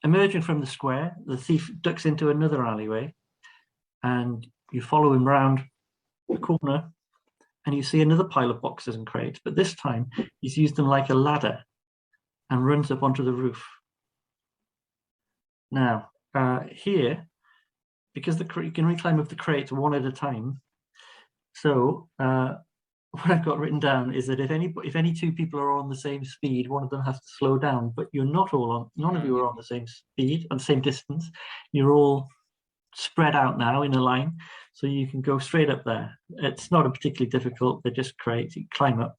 emerging from the square, the thief ducks into another alleyway, and you follow him round the corner, and you see another pile of boxes and crates, but this time he's used them like a ladder and runs up onto the roof. Now, here, because you can reclimb up the crates one at a time, so what I've got written down is that if any two people are on the same speed, one of them has to slow down, but you're not all on, none of you are on the same speed, on the same distance. You're all spread out now in a line, so you can go straight up there. It's not a particularly difficult, they're just crates, you climb up.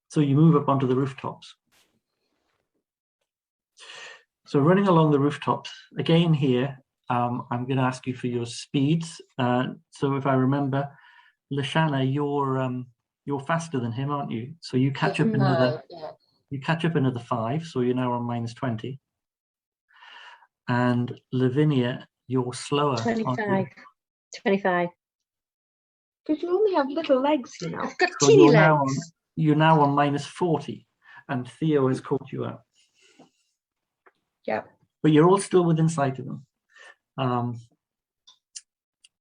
So you move up onto the rooftops. So running along the rooftops, again here, I'm going to ask you for your speeds. So if I remember, Lashana, you're faster than him, aren't you? So you catch up another. Yeah. You catch up another 5, so you're now on -20. And Lavinia, you're slower. 25. 25. Because you only have little legs, you know. I've got So teeny you're legs. now on -40, and Theo has caught you up. Yep. But you're all still within sight of them.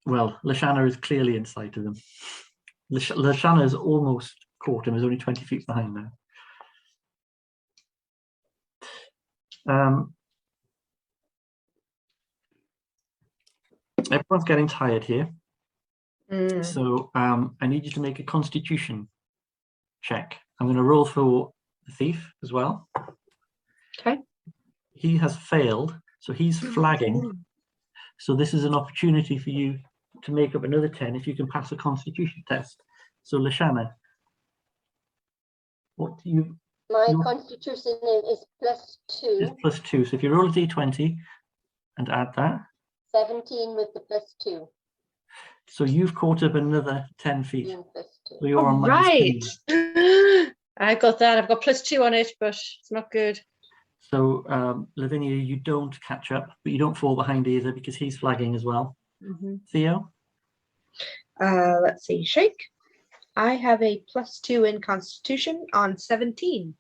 Well, Lashana is clearly in sight of them. Lashana is almost caught him, is only 20 feet behind now. Everyone's getting tired here. So I need you to make a constitution check. I'm going to roll for the thief as well. Okay. He has failed, so he's flagging. So this is an opportunity for you to make up another 10 if you can pass a constitution test. So Lashana, what do you? My constitution is +2. Is +2. So if you roll a d20 and add that. 17 with the +2. So you've caught up another 10 feet. +2. So you're on Right. -10. I've got that. I've got +2 on it, but it's not good. So Lavinia, you don't catch up, but you don't fall behind either because he's flagging as well. Theo? Let's see, Shake. I have a +2 in Constitution on 17.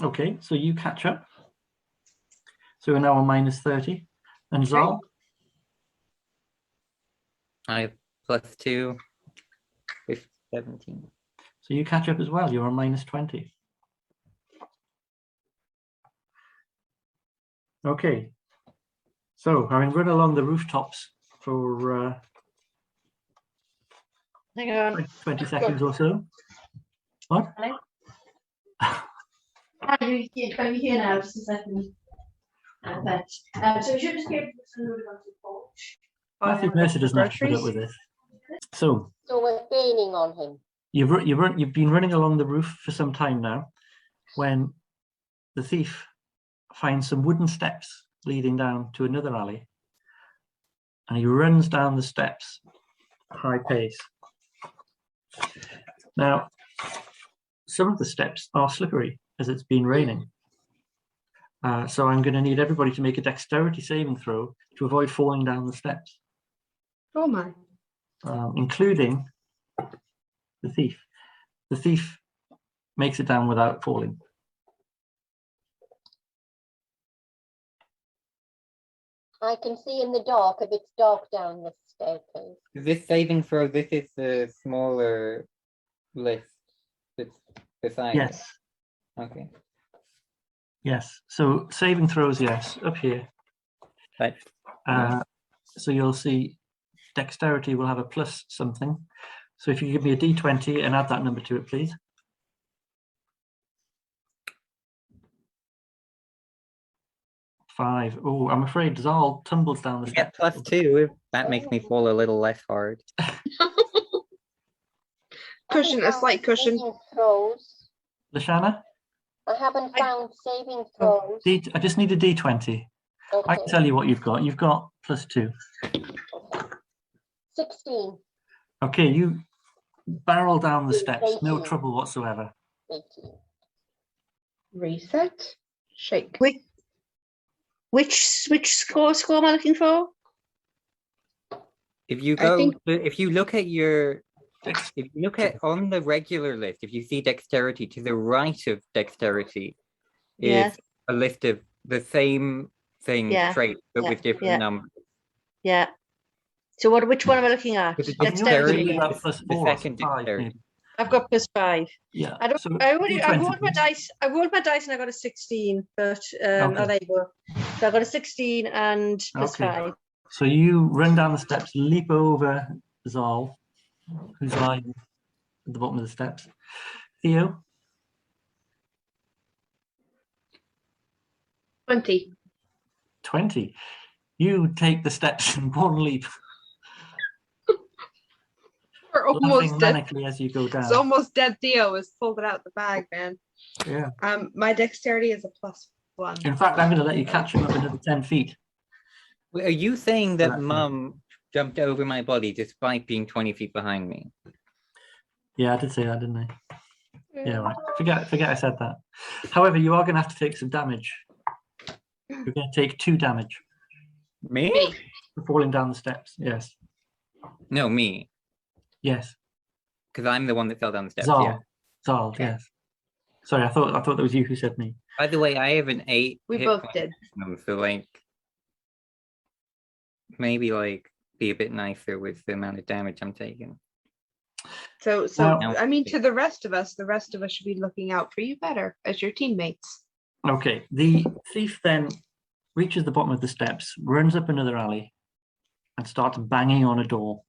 Okay, so you catch up. So we're now on -30. And Zal? I have +2 with 17. So you catch up as well. You're on -20. Okay. So having run along the rooftops for Hang on. 20 seconds or so. What? Can you hear now? Just a second. Okay. So we should just get moving on to the porch. I think Mercer doesn't have to put up with this. So we're gaining on him. you've been running along the roof for some time now, when the thief finds some wooden steps leading down to another alley, and he runs down the steps at high pace. Now, some of the steps are slippery as it's been raining. So I'm going to need everybody to make a dexterity saving throw to avoid falling down the steps. Oh my. Including the thief. The thief makes it down without falling. I can see in the dark if it's dark down the staircase. This saving throw, this is the smaller list that's beside it. Yes. Okay. Yes. So saving throws, yes, up here. Right. So you'll see dexterity will have a plus something. So if you give me a d20 and add that number to it, please. Five. Oh, I'm afraid Zal tumbles down the You get steps. +2. That makes me fall a little less hard. Cushion, a slight cushion. Saving throws. Lashana? I haven't found saving throws. I just need a d20. I Okay. can tell you what you've got. You've got +2. 16. Okay, you barrel down the steps, no 18. trouble whatsoever. 18. Reset. Shake. Which score am I looking for? If you I go, think- if you look at your, if you look at on the regular list, if you see dexterity, to the right of dexterity is Yes. a list of the same thing Yeah, traits, but yeah, with different yeah. numbers. Yeah. So which one am I looking at? Is it I think you're Dexterity. thinking dexterity? about plus The 4, second 5, dexterity. maybe. I've got +5. Yeah. I don't. So I D20, rolled my please. dice. I rolled my dice and I got a 16. But oh, Okay. there you go. So I got a 16 and Okay. +5. So you run down the steps, leap over Zal, who's lying at the bottom of the steps. Theo, 20. 20. You take the steps in one leap, We're laughing almost dead. manically as you go It's down. almost dead. Theo has pulled it out the bag, man. Yeah. My dexterity is a +1. In fact, I'm going to let you catch him up another 10 feet. Wait, are you saying that Correct. Mum jumped over my body despite being 20 feet behind me? Yeah, I did say that, didn't I? Yeah, right. Forget I said that. However, you are going to have to take some damage. You're going to take 2 damage Me? Me. for falling down the steps. Yes. No, me. Yes. Because I'm the one that fell down the steps. Zal. Yeah. Zal, Okay. yes. Sorry, I thought that was you who said me. By the way, I have an 8. We hit both point did. maximum, so like maybe like be a bit nicer with the amount of damage I'm taking. So Now- I mean, to the rest of us should be looking out for you better as your teammates. Okay, the thief then reaches the bottom of the steps, runs up another alley, and starts banging on a door.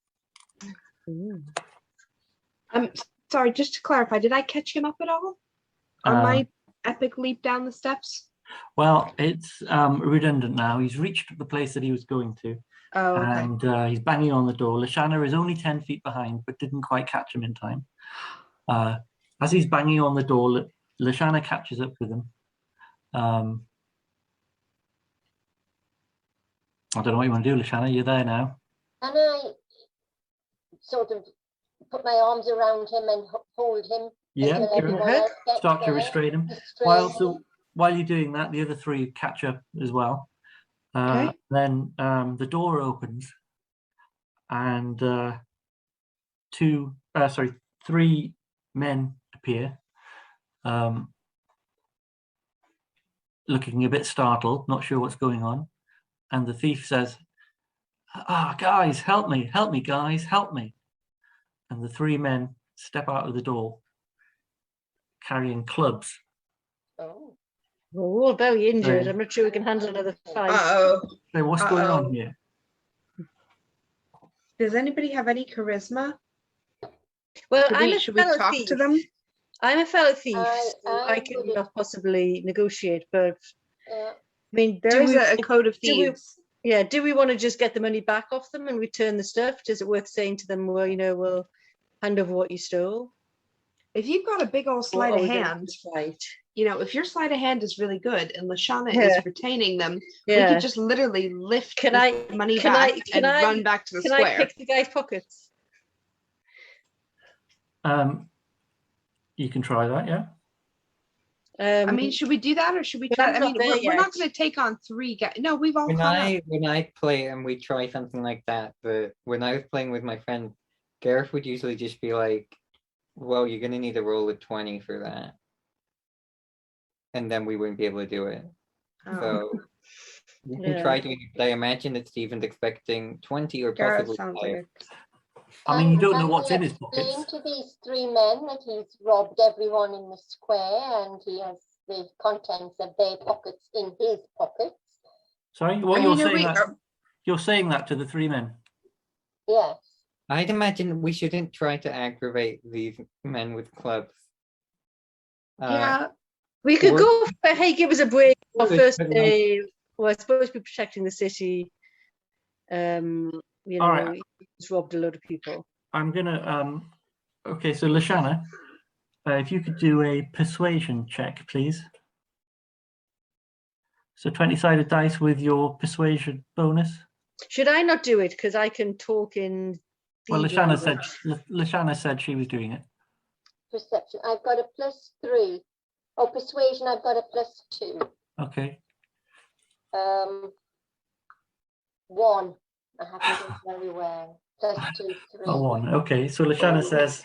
Sorry, just to clarify, did I catch him up at all on my epic leap down the steps? Well, it's redundant now. He's reached the place that he was going to, Oh, okay. and he's banging on the door. Lashana is only 10 feet behind, but didn't quite catch him in time. As he's banging on the door, Lashana catches up with him. I don't know what you want to do, Lashana. You're there now. And I sort of put my arms around him and hold him. Yeah, until go everyone ahead. else gets Start to there. restrain him. Restrain him. While you're doing that, the other 3 catch up as well. Okay. Then the door opens, and 3 men appear, looking a bit startled, not sure what's going on. And the thief says, guys, help me, guys, help me. And the 3 men step out of the door, carrying clubs. Oh. We're all very injured. Right. I'm not sure we can handle another fight. Uh-oh. So what's going on Uh-oh. here? Does anybody have any charisma? Well, Should we talk thief. to them? I'm a fellow thief, I- so I I can wouldn't- possibly negotiate. But Yeah. I mean, There is a code of do we- thieves. do we want to just get the money back off them and return the stuff? Is it worth saying to them, well, we'll hand over what you stole? If you've got a big old Or sleight are of we gonna hand, fight? if your sleight of hand is really good and Lashana Yeah. is retaining them, we Yeah. could just literally lift Can the I- money can back I- can and I- run back to the Can I square. pick the guy's pockets? You can try that, yeah. I mean, should we do that or should we but try? I'm I not mean, there we're not yet. going to take on 3 guys. No, we've all When caught up. I play and we try something like that, but when I was playing with my friend, Gareth would usually just be like, well, you're gonna need a roll of 20 for that. And then we wouldn't be able to do it. Oh, So you can Yeah. try doing it, but I imagine that Stephen's expecting 20 or Gareth possibly sounds higher. like I mean, you don't know Can what's we in his explain pockets. to these 3 men that he's robbed everyone in the square and he has the contents of their pockets in his pockets? Sorry, what I you're mean, are saying we- that you're saying that to the 3 men. Yes. I'd imagine we shouldn't try to aggravate these men with clubs. yeah. We could Or- go for, hey, give us a break. Our Or first put day, well, I suppose we're protecting the city. All right. He's robbed a load of people. I'm gonna okay, so Lashana, if you could do a persuasion check, please. So 20-sided dice with your persuasion bonus. Should I not do it? Because I can talk in. Well, thief Lashana said she was doing it. Perception. I've got a +3. Oh, persuasion, I've got a +2. Okay. 1. I haven't done very well. +2, 3. A 1. Okay, so Lashana says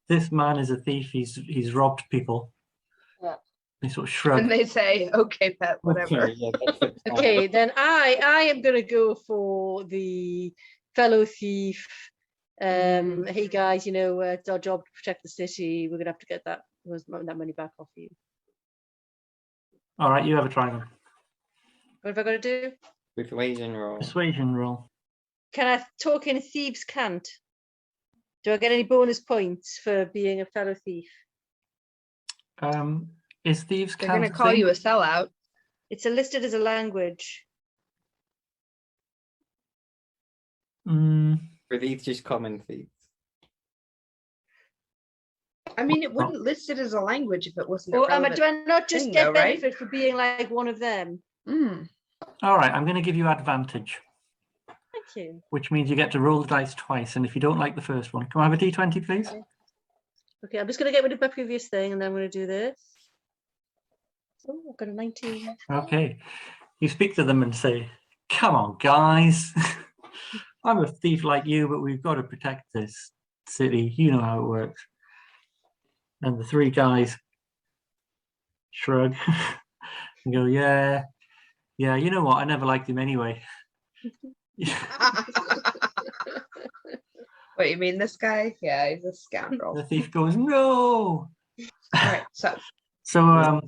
this man is a thief. He's robbed people. Yeah. They sort of shrug. And they say, okay, pet, whatever. Okay, yeah, that's it. Okay, then I am gonna go for the fellow thief. Hey guys, it's our job to protect the city. We're gonna have to get that money back off you. All right, you have a try then. What have I got to do? Persuasion roll. Persuasion roll. Can I talk in thieves' cant? Do I get any bonus points for being a fellow thief? Is thieves' They're cant going to call you a sellout. It's listed as a language. For these just common thieves. I mean, it wouldn't list it as a language if it wasn't. Or do I not just thing, get though, right? benefit for being like one of them? All right, I'm going to give you advantage, Thank you. which means you get to roll the dice twice. And if you don't like the first one, can I have a d20, please? Okay, I'm just going to get rid of my previous thing and then I'm going to do this. Oh, I've got a 19. Okay. You speak to them and say, come on, guys. I'm a thief like you, but we've got to protect this city. You know how it works. And the three guys shrug and go, yeah, you know what? I never liked him anyway. What, you mean this guy? Yeah, he's a scoundrel. The thief goes, no. All right, so So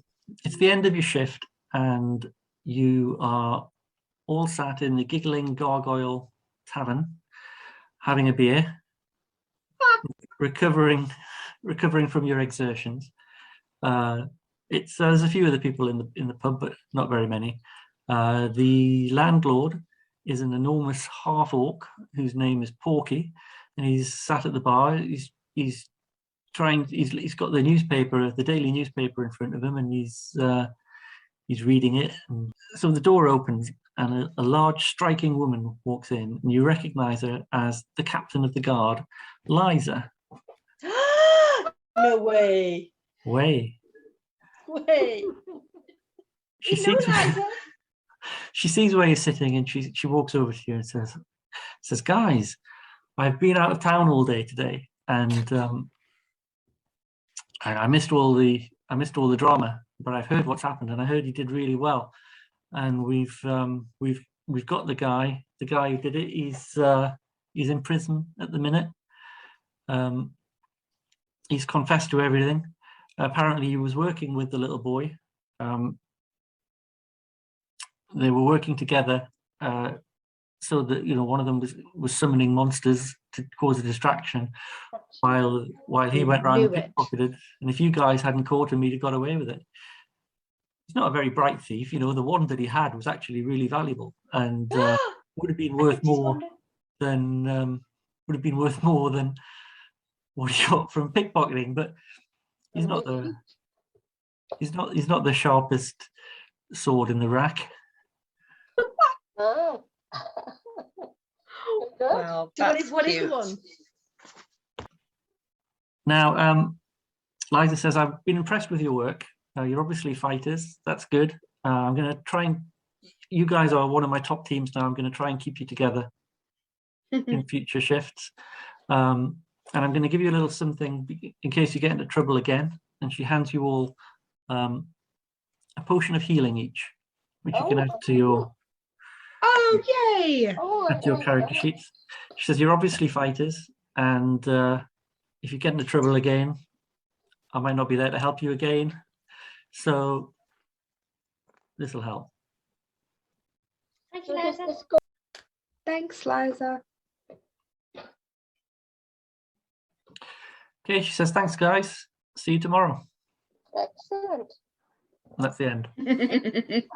it's the end of your shift and you are all sat in the Giggling Gargoyle Tavern having a beer, recovering from your exertions. There's a few other people in the pub, but not very many. The landlord is an enormous half orc whose name is Porky, and he's sat at the bar. He's got the newspaper, the daily newspaper in front of him, and he's reading it. And so the door opens and a large striking woman walks in, and you recognize her as the captain of the guard, Liza. No way. Way. She sees where you're sitting, and she walks over to you and says, guys, I've been out of town all day today, and I missed all the drama, but I've heard what's happened, and I heard you did really well, and we've got the guy who did it. He's in prison at the minute. He's confessed to everything. Apparently he was working with the little boy. They were working together so that one of them was summoning monsters to cause a distraction while he went around and pickpocketed. And if you guys hadn't caught him, he'd have got away with it. He's not a very bright thief. The one that he had was actually really valuable and would have been worth more than what he got from pickpocketing. But he's not the sharpest sword in the rack. Oh. Good. well, What is cute. the one? Now, Liza says, I've been impressed with your work. You're obviously fighters. That's good. I'm going to try and... You guys are one of my top teams now. I'm going to try and keep you together in future shifts. And I'm going to give you a little something in case you get into trouble again. And she hands you all a potion of healing each, which you can add to your... Oh, yay! Add to your character sheets. She says, you're obviously fighters, and if you get into trouble again, I might not be there to help you again. So this will help. Thank you, Liza. Thanks, Liza. Okay, she says, thanks, guys. See you tomorrow. Excellent. And that's the end. Brilliant.